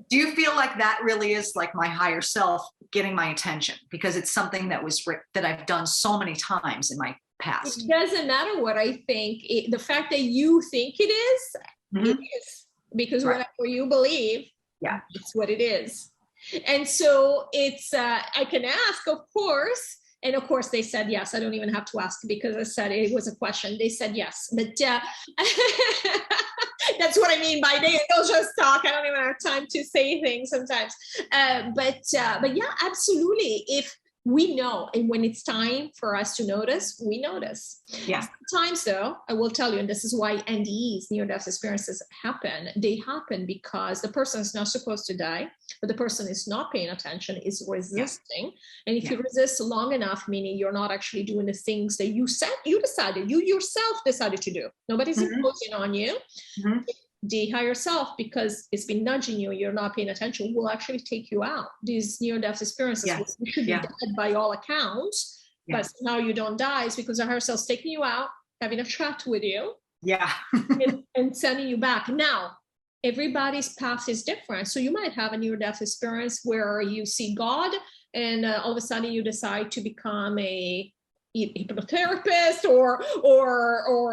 Do you feel like that really is like my higher self getting my attention? Because it's something that was that I've done so many times in my past. It doesn't matter what I think. The fact that you think it is, it is. Because Right. whatever you believe, Yeah. it's what it is. And so it's, I can ask, of course. And of course, they said yes. I don't even have to ask because I said it was a question. They said yes. But that's what I mean by they'll just talk. I don't even have time to say things sometimes. But yeah, absolutely. If we know, and when it's time for us to notice, we notice. Yeah. Sometimes, though, I will tell you, and this is why NDEs, near-death experiences, happen. They happen because the person is not supposed to die, but the person is not paying attention, is resisting. Yeah. And if you resist long enough, meaning you're not actually doing the things that you decided, you yourself decided to do. Nobody's imposing on you. The higher self, because it's been nudging you, you're not paying attention, will actually take you out. These near-death experiences, you should be dead by all accounts, but somehow you don't die, is because the higher self's taking you out, having a chat with you, and sending you back. Now, everybody's path is different. So you might have a near-death experience where you see God, and all of a sudden you decide to become a hypnotherapist or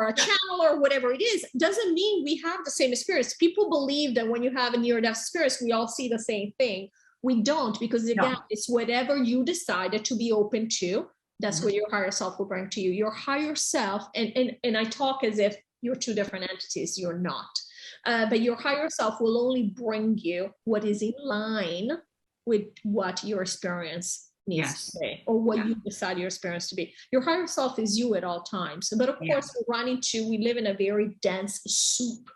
a channel or whatever it is. Doesn't mean we have the same experience. People believe that when you have a near-death experience, we all see the same thing. We don't, because again, it's whatever you decided to be open to. That's what your higher self will bring to you. Your higher self, and I talk as if you're two different entities. You're not. But your higher self will only bring you what is in line with what your experience needs to be, or what you decide your experience to be. Your higher self is you at all times. But of course, we live in a very dense soup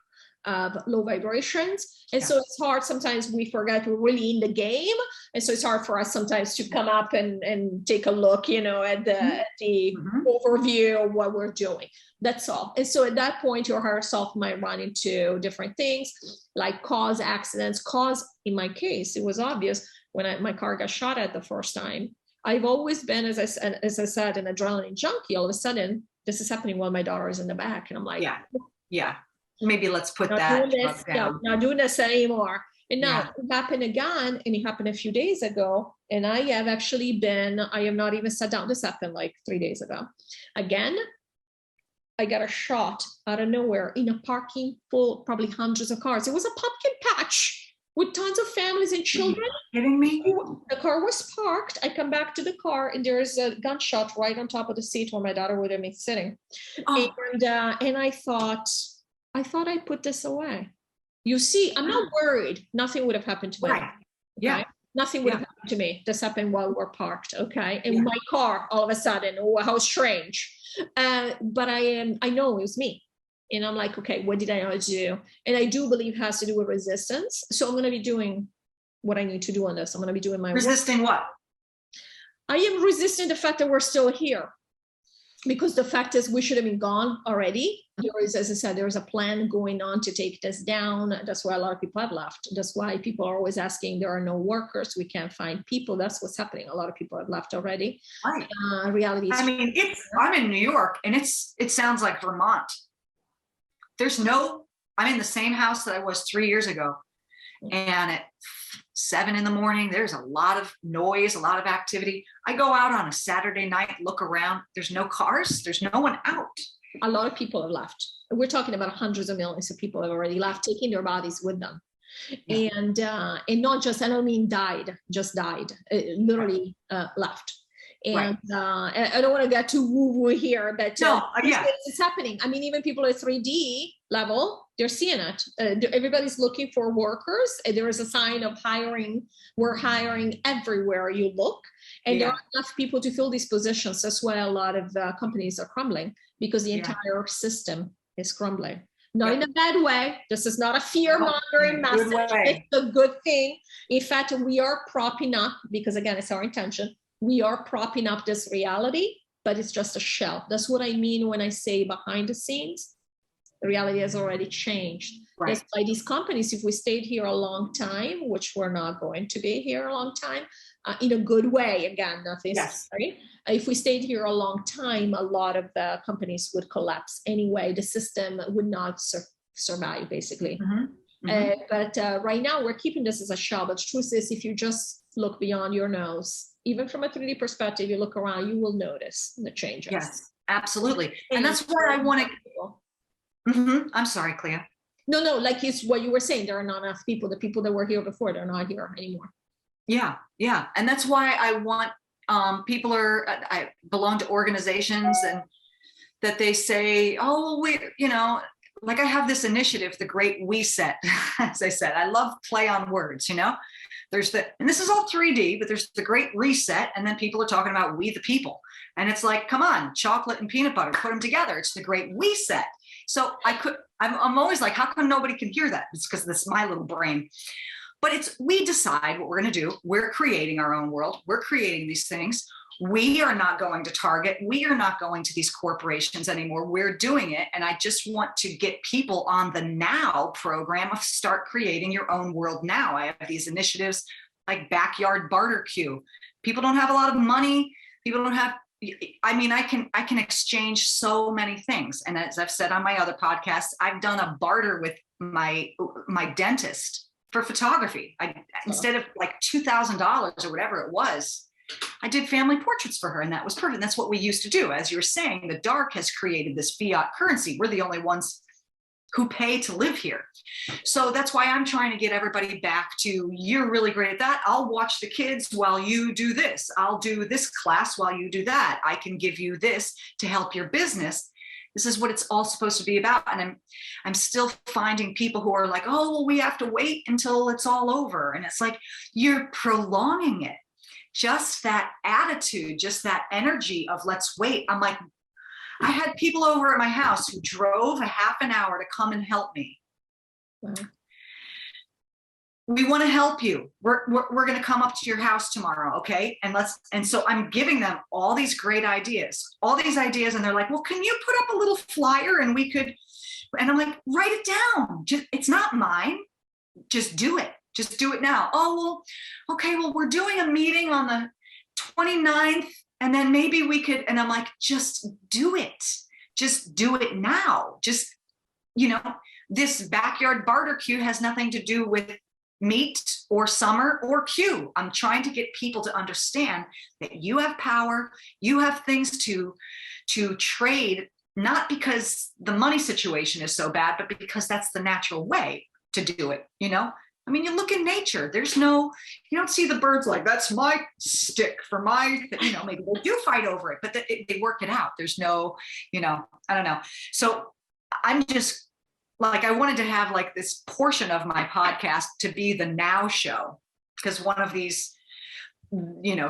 of low vibrations. And so it's hard. Sometimes we forget we're really in the game. And so it's hard for us sometimes to come up and take a look, at the overview of what we're doing. That's all. And so at that point, your higher self might run into different things like cause accidents. In my case, it was obvious when my car got shot at the first time. I've always been, as I said, an adrenaline junkie. All of a sudden, this is happening while my daughter is in the back. And I'm like, maybe let's put that down. Not doing this anymore. And now it happened again, and it happened a few days ago. And I have not even sat down. This happened like 3 days ago. Again, I got a shot out of nowhere in a parking full, probably hundreds of cars. It was a pumpkin patch with tons of families and children. Are you kidding me? The car was parked. I come back to the car, and there's a gunshot right on top of the seat where my daughter would have been sitting. And I thought I put this away. You see, I'm not worried. Nothing would have happened to me. Right. Yeah. Nothing would have happened to me. This happened while we're parked. Okay. And my car, all of a sudden, how strange. But I know it was me. And I'm like, okay, what did I not do? And I do believe it has to do with resistance. So I'm going to be doing what I need to do on this. I'm going to be doing my resisting work. What? I am resisting the fact that we're still here. Because the fact is, we should have been gone already. There is, as I said, there is a plan going on to take this down. That's why a lot of people have left. That's why people are always asking, there are no workers. We can't find people. That's what's happening. A lot of people have left already. Right. Reality is, I'm in New York, and it sounds like Vermont. I'm in the same house that I was 3 years ago. And at 7 a.m, there's a lot of noise, a lot of activity. I go out on a Saturday night, look around. There's no cars. There's no one out. A lot of people have left. We're talking about hundreds of millions of people have already left, taking their bodies with them. And not just, I don't mean died, just died, literally left. And I don't want to get too woo-woo here, but it's happening. I mean, even people at 3D level, they're seeing it. Everybody's looking for workers. There is a sign of hiring. We're hiring everywhere you look. And there aren't enough people to fill these positions. That's why a lot of companies are crumbling, because the entire system is crumbling. Not in a bad way. This is not a fear-mongering message. It's a good thing. In fact, we are propping up, because again, it's our intention. We are propping up this reality, but it's just a shell. That's what I mean when I say behind the scenes, the reality has already changed. Right. That's why these companies, if we stayed here a long time, which we're not going to be here a long time, in a good way, again, nothing scary. If we stayed here a long time, a lot of the companies would collapse anyway. The system would not survive, basically. But right now, we're keeping this as a shell. But the truth is, if you just look beyond your nose, even from a 3D perspective, you look around, you will notice the changes. Yes, Absolutely. And that's why I want to, I'm sorry, Clea. No, like it's what you were saying. There are not enough people. The people that were here before, they're not here anymore. Yeah. Yeah. And that's why I want, I belong to organizations and that they say, oh, like I have this initiative, the Great We Set, as I said, I love play on words, there's and this is all 3D, but there's the Great Reset. And then people are talking about we the people. And it's like, come on, chocolate and peanut butter, put them together. It's the Great We Set. So I'm always like, how come nobody can hear that? It's because this is my little brain. But we decide what we're going to do. We're creating our own world. We're creating these things. We are not going to Target. We are not going to these corporations anymore. We're doing it. And I just want to get people on the Now program of start creating your own world now. I have these initiatives like backyard barter queue. People don't have a lot of money. People don't have, I can exchange so many things. And as I've said on my other podcasts, I've done a barter with my dentist for photography. Instead of like $2,000 or whatever it was, I did family portraits for her, and that was perfect. And that's what we used to do. As you were saying, the dark has created this fiat currency. We're the only ones who pay to live here. So that's why I'm trying to get everybody back to, you're really great at that. I'll watch the kids while you do this. I'll do this class while you do that. I can give you this to help your business. This is what it's all supposed to be about. And I'm still finding people who are like, oh, well, we have to wait until it's all over. And it's like, you're prolonging it. Just that attitude, just that energy of let's wait. I'm like, I had people over at my house who drove a half an hour to come and help me. Wow. We want to help you. We're going to come up to your house tomorrow. Okay. And so I'm giving them all these great ideas, and they're like, well, can you put up a little flyer and we could, and I'm like, write it down. It's not mine. Just do it. Just do it now. Oh, well, okay, well, we're doing a meeting on the 29th, and then maybe we could, and I'm like, just do it. Just do it now. Just, this backyard barter queue has nothing to do with meat or summer or queue. I'm trying to get people to understand that you have power, you have things to trade, not because the money situation is so bad, but because that's the natural way to do it, you look in nature, you don't see the birds like, that's my stick for my, maybe they do fight over it, but they work it out. There's no, I don't know. So I'm just like, I wanted to have like this portion of my podcast to be the Now show, because one of these,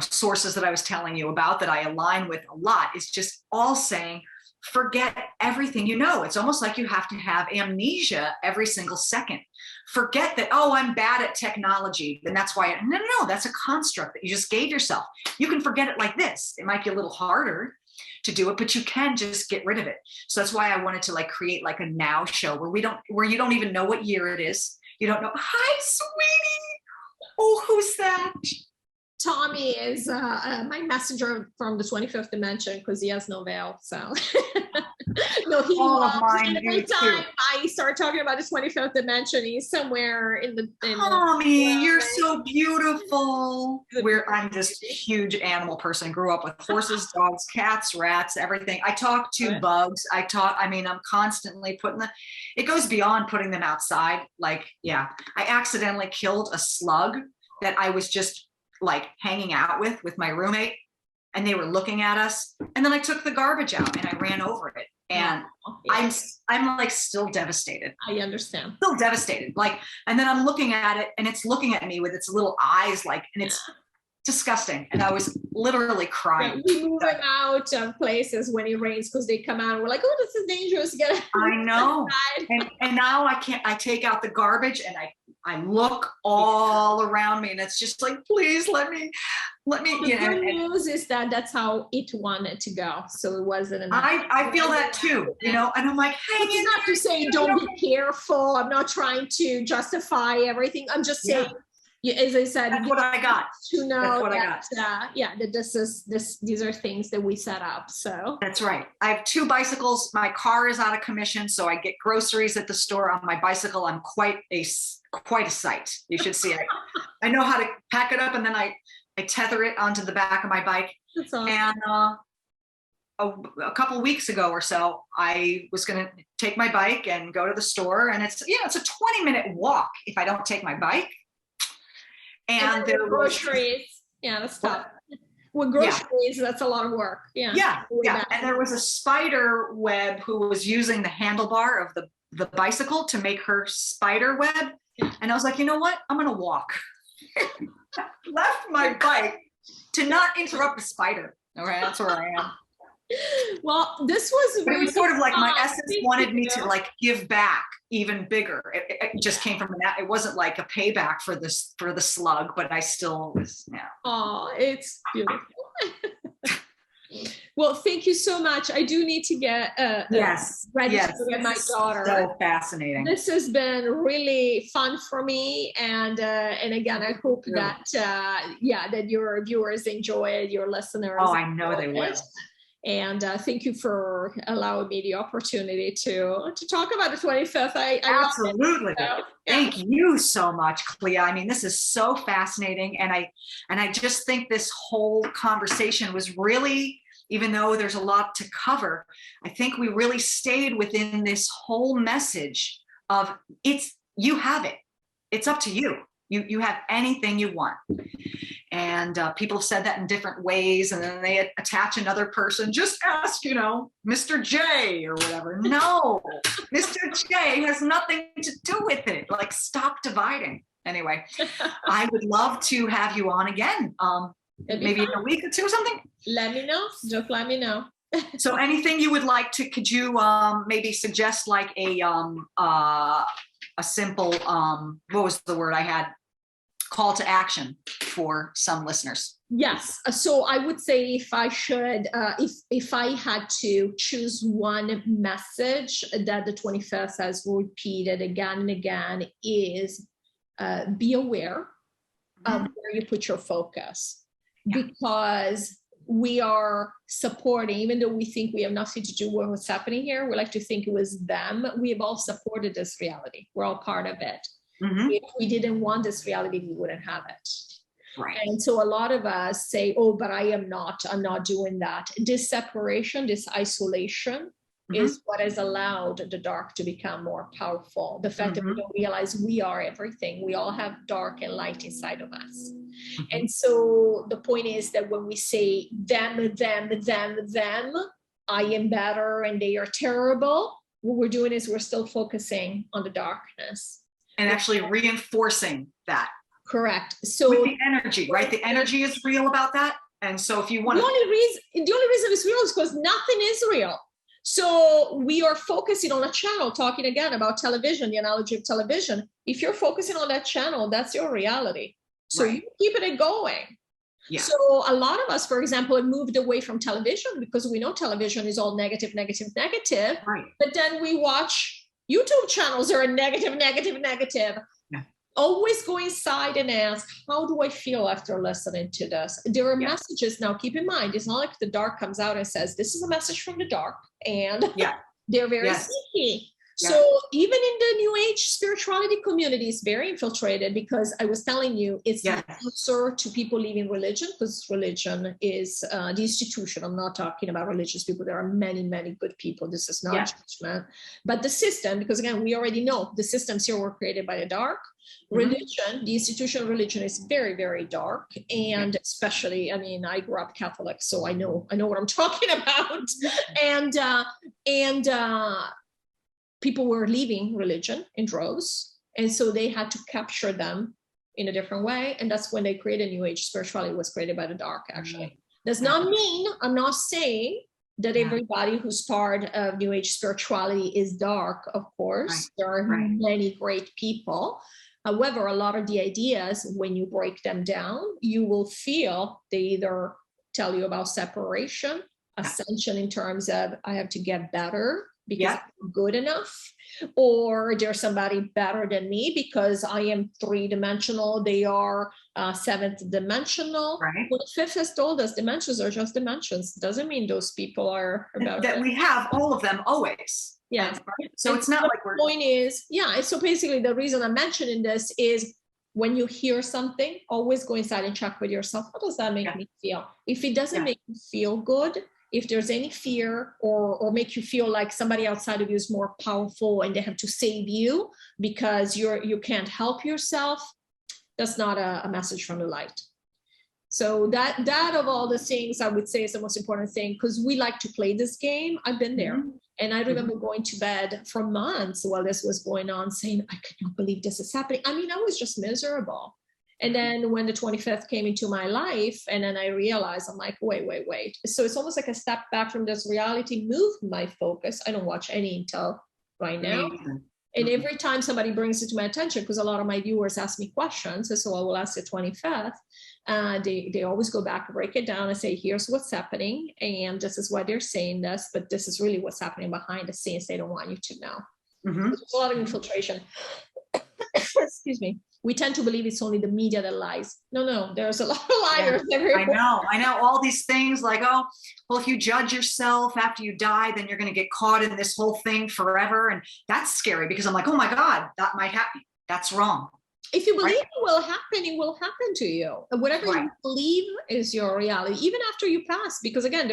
sources that I was telling you about that I align with a lot is just all saying, forget everything. It's almost like you have to have amnesia every single second. Forget that, oh, I'm bad at technology. Then that's why, no, that's a construct that you just gave yourself. You can forget it like this. It might be a little harder to do it, but you can just get rid of it. So that's why I wanted to like create like a Now show where you don't even know what year it is. You don't know. Hi, sweetie. Oh, who's that? Tommy is my messenger from the 25th dimension because he has no veil. So no, he loves every time I start talking about the 25th dimension. He's somewhere in the. Tommy, you're so beautiful. I'm just a huge animal person. Grew up with horses, dogs, cats, rats, everything. I talk to bugs. I'm constantly it goes beyond putting them outside. Like, yeah, I accidentally killed a slug that I was just like hanging out with my roommate, and they were looking at us, and then I took the garbage out and I ran over it, and I'm like still devastated. I understand. Still devastated. Like, and then I'm looking at it and it's looking at me with its little eyes, like, and it's disgusting. And I was literally crying. We move them out of places when it rains because they come out and we're like, oh, this is dangerous. I know. and now I take out the garbage and I look all around me, and it's just like, please let me. The good news is that that's how it wanted to go. So it wasn't enough. I feel that too, and I'm like, hey, it's not to say don't be careful. I'm not trying to justify everything. I'm just saying, as I said, that's what I got. To know that these are things that we set up. So that's right. I have 2 bicycles. My car is out of commission, so I get groceries at the store on my bicycle. I'm quite a sight. You should see it. I know how to pack it up, and then I tether it onto the back of my bike. That's awesome. And a couple of weeks ago or so, I was going to take my bike and go to the store, and it's a 20-minute walk if I don't take my bike. And there groceries. Yeah, that's tough. With groceries, that's a lot of work. Yeah. And there was a spider web who was using the handlebar of the bicycle to make her spider web. And I was like, you know what? I'm going to walk. Left my bike to not interrupt the spider. All right, that's where I am. Well, this was really, it was sort of like my essence wanted me to like give back even bigger. It just came from that. It wasn't like a payback for the slug, but I still was. Yeah. Oh, it's beautiful. Well, thank you so much. I do need to get ready to get my daughter. So fascinating. This has been really fun for me, and again, I hope that that your viewers enjoy it, your listeners. Oh, I know they will. And thank you for allowing me the opportunity to talk about the 25th. Absolutely. Thank you so much, Clea. I mean, this is so fascinating. And I just think this whole conversation was really, even though there's a lot to cover, I think we really stayed within this whole message of you have it. It's up to you. You have anything you want. And people have said that in different ways, and then they attach another person. Just ask, Mr. J or whatever. No, Mr. J has nothing to do with it. Like, stop dividing. Anyway, I would love to have you on again, maybe in a week or two or something. Let me know. Just let me know. So anything you would like to, could you maybe suggest like a simple, what was the word I had? Call to action for some listeners. Yes. So I would say if I should, if I had to choose one message that the 25th has repeated again and again is be aware of where you put your focus, because we are supporting, even though we think we have nothing to do with what's happening here, we like to think it was them. We have all supported this reality. We're all part of it. If we didn't want this reality, we wouldn't have it. Right. And so a lot of us say, oh, but I'm not doing that. This separation, this isolation is what has allowed the dark to become more powerful. The fact that we don't realize we are everything. We all have dark and light inside of us. And so the point is that when we say them, I am better and they are terrible, what we're doing is we're still focusing on the darkness. And actually reinforcing that. Correct. So with the energy, right? The energy is real about that. And so if you want the only reason it's real is because nothing is real. So we are focusing on a channel, talking again about television, the analogy of television. If you're focusing on that channel, that's your reality. So you keep it going. Yeah. So a lot of us, for example, have moved away from television because we know television is all negative. Right. But then we watch YouTube channels that are negative. Yeah. Always go inside and ask, how do I feel after listening to this? There are messages now, keep in mind, it's not like the dark comes out and says, this is a message from the dark. And they're very sneaky. So even in the New Age spirituality community is very infiltrated, because I was telling you, it's the answer to people leaving religion, because religion is the institution. I'm not talking about religious people. There are many, many good people. This is not judgment. But the system, because again, we already know the systems here were created by the dark. Religion, the institution of religion is very, very dark. And especially, I mean, I grew up Catholic, so I know what I'm talking about. And people were leaving religion in droves. And so they had to capture them in a different way. And that's when they created New Age spirituality. Was created by the dark, actually. Does not mean, I'm not saying that everybody who's part of New Age spirituality is dark, of course. There are many great people. However, a lot of the ideas, when you break them down, you will feel they either tell you about separation, ascension in terms of I have to get better because I'm good enough, or there's somebody better than me because I am 3-dimensional, they are 7th dimensional. Right. Well, the fifth has told us dimensions are just dimensions. Doesn't mean those people are better. That we have all of them always. Yeah. So it's not like we're. The point is, so basically the reason I'm mentioning this is when you hear something, always go inside and check with yourself. How does that make me feel? If it doesn't make you feel good, if there's any fear or make you feel like somebody outside of you is more powerful and they have to save you because you can't help yourself, that's not a message from the light. So that of all the things I would say is the most important thing, because we like to play this game. I've been there. Mm-hmm. And I remember going to bed for months while this was going on saying, I cannot believe this is happening. I mean, I was just miserable. And then when the 25th came into my life, and then I realized, I'm like, wait. So it's almost like a step back from this reality, moved my focus. I don't watch any Intel right now. Mm-hmm. And every time somebody brings it to my attention, because a lot of my viewers ask me questions, and so I will ask the 25th, they always go back and break it down and say, here's what's happening, and this is why they're saying this, but this is really what's happening behind the scenes. They don't want you to know. Mm-hmm. There's a lot of infiltration. Excuse me. We tend to believe it's only the media that lies. No, there's a lot of liars everywhere. I know all these things like, oh, well, if you judge yourself after you die, then you're going to get caught in this whole thing forever. And that's scary because I'm like, oh my God, that might happen. That's wrong. If you believe it will happen to you. Whatever you believe is your reality, even after you pass, because again,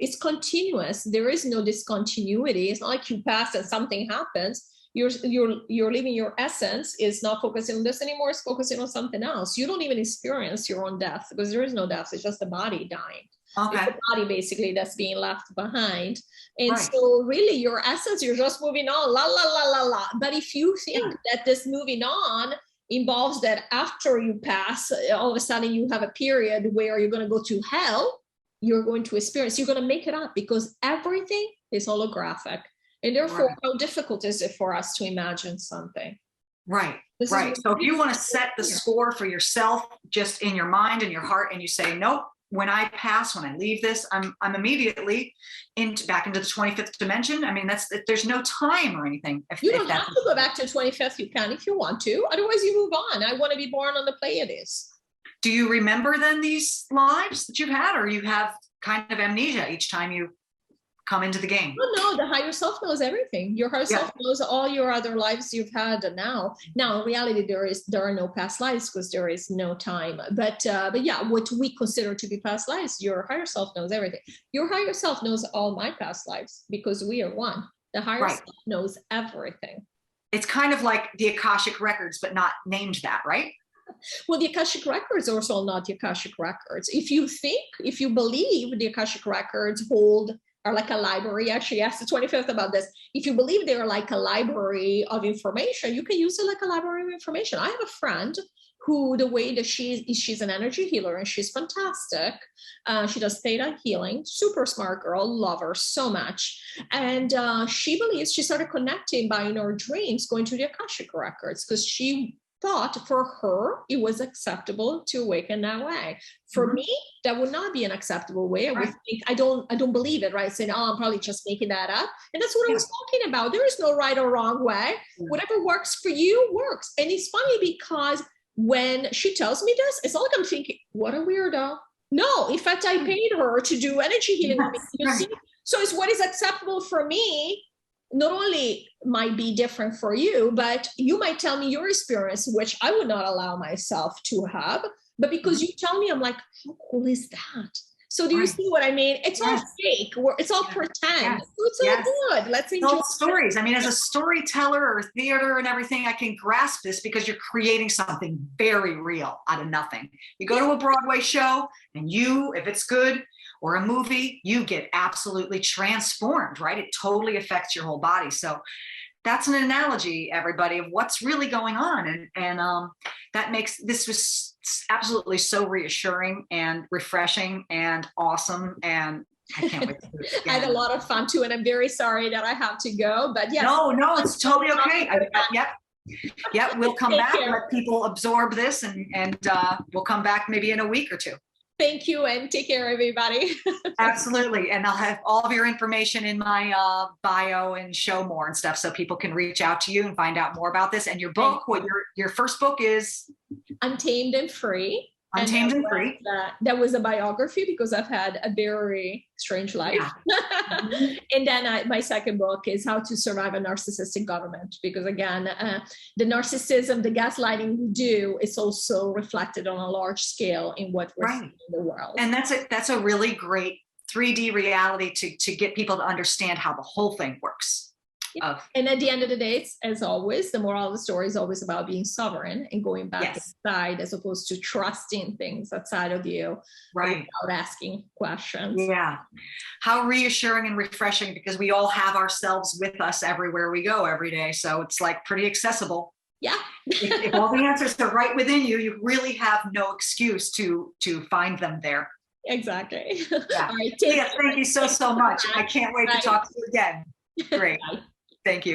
it's continuous. There is no discontinuity. It's not like you pass and something happens. You're living your essence is not focusing on this anymore. It's focusing on something else. You don't even experience your own death because there is no death. It's just the body dying. Okay. It's the body basically that's being left behind. And so really your essence, you're just moving on, la, la, la, la, la. But if you think that this moving on involves that after you pass, all of a sudden you have a period where you're going to go to hell, you're going to experience, you're going to make it up because everything is holographic. And therefore, how difficult is it for us to imagine something? Right. So if you want to set the score for yourself, just in your mind and your heart, and you say, nope, when I pass, when I leave this, I'm immediately back into the 25th dimension. I mean, there's no time or anything. You don't have to go back to 25th. You can if you want to. Otherwise, you move on. I want to be born on the Pleiades. Do you remember then these lives that you've had, or you have kind of amnesia each time you come into the game? No, the higher self knows everything. Your higher self knows all your other lives you've had now. Now, in reality, there are no past lives because there is no time. But yeah, what we consider to be past lives, your higher self knows everything. Your higher self knows all my past lives because we are one. The higher self knows everything. It's kind of like the Akashic records, but not named that, right? Well, the Akashic records are also not the Akashic records. If you believe the Akashic records are like a library. Actually, asked the 25th about this. If you believe they're like a library of information, you can use it like a library of information. I have a friend who, the way that she's an energy healer and she's fantastic. She does theta healing, super smart girl, love her so much. And she believes she started connecting by in her dreams, going to the Akashic records because she thought for her it was acceptable to awaken that way. For me, that would not be an acceptable way. I would think I don't believe it, right? Saying, oh, I'm probably just making that up. And that's what I was talking about. There is no right or wrong way. Whatever works for you works. And it's funny because when she tells me this, it's not like I'm thinking, what a weirdo. No, in fact, I paid her to do energy healing. So it's what is acceptable for me. Not only might be different for you, but you might tell me your experience, which I would not allow myself to have. But because you tell me, I'm like, how cool is that? So do you see what I mean? It's all fake. It's all pretend. So it's all good. Let's enjoy stories. I mean, as a storyteller or theater and everything, I can grasp this because you're creating something very real out of nothing. You go to a Broadway show and if it's good, or a movie, you get absolutely transformed, right? It totally affects your whole body. So that's an analogy, everybody, of what's really going on. And that makes, this was absolutely so reassuring and refreshing and awesome. And I can't wait to do it again. I had a lot of fun too. And I'm very sorry that I have to go, but yes. No, it's totally okay. Yep, we'll come back and let people absorb this and we'll come back maybe in a week or two. Thank you and take care, everybody. Absolutely. And I'll have all of your information in my bio and show more and stuff so people can reach out to you and find out more about this. And your book, your first book is? Untamed and Free. Untamed and Free. That was a biography because I've had a very strange life. Yeah. And then my second book is How to Survive a Narcissistic Government. Because again, the narcissism, the gaslighting we do is also reflected on a large scale in what we're seeing in the world. And that's a really great 3D reality to get people to understand how the whole thing works. And at the end of the day, it's, as always, the moral of the story is always about being sovereign and going back inside, as opposed to trusting things outside of you, right, without asking questions. Yeah. How reassuring and refreshing, because we all have ourselves with us everywhere we go every day. So it's like pretty accessible. Yeah. If all the answers are right within you, you really have no excuse to find them there. Exactly. Yeah. All right, Clea, thank you so much. I can't wait to talk to you again. Great. Thank you.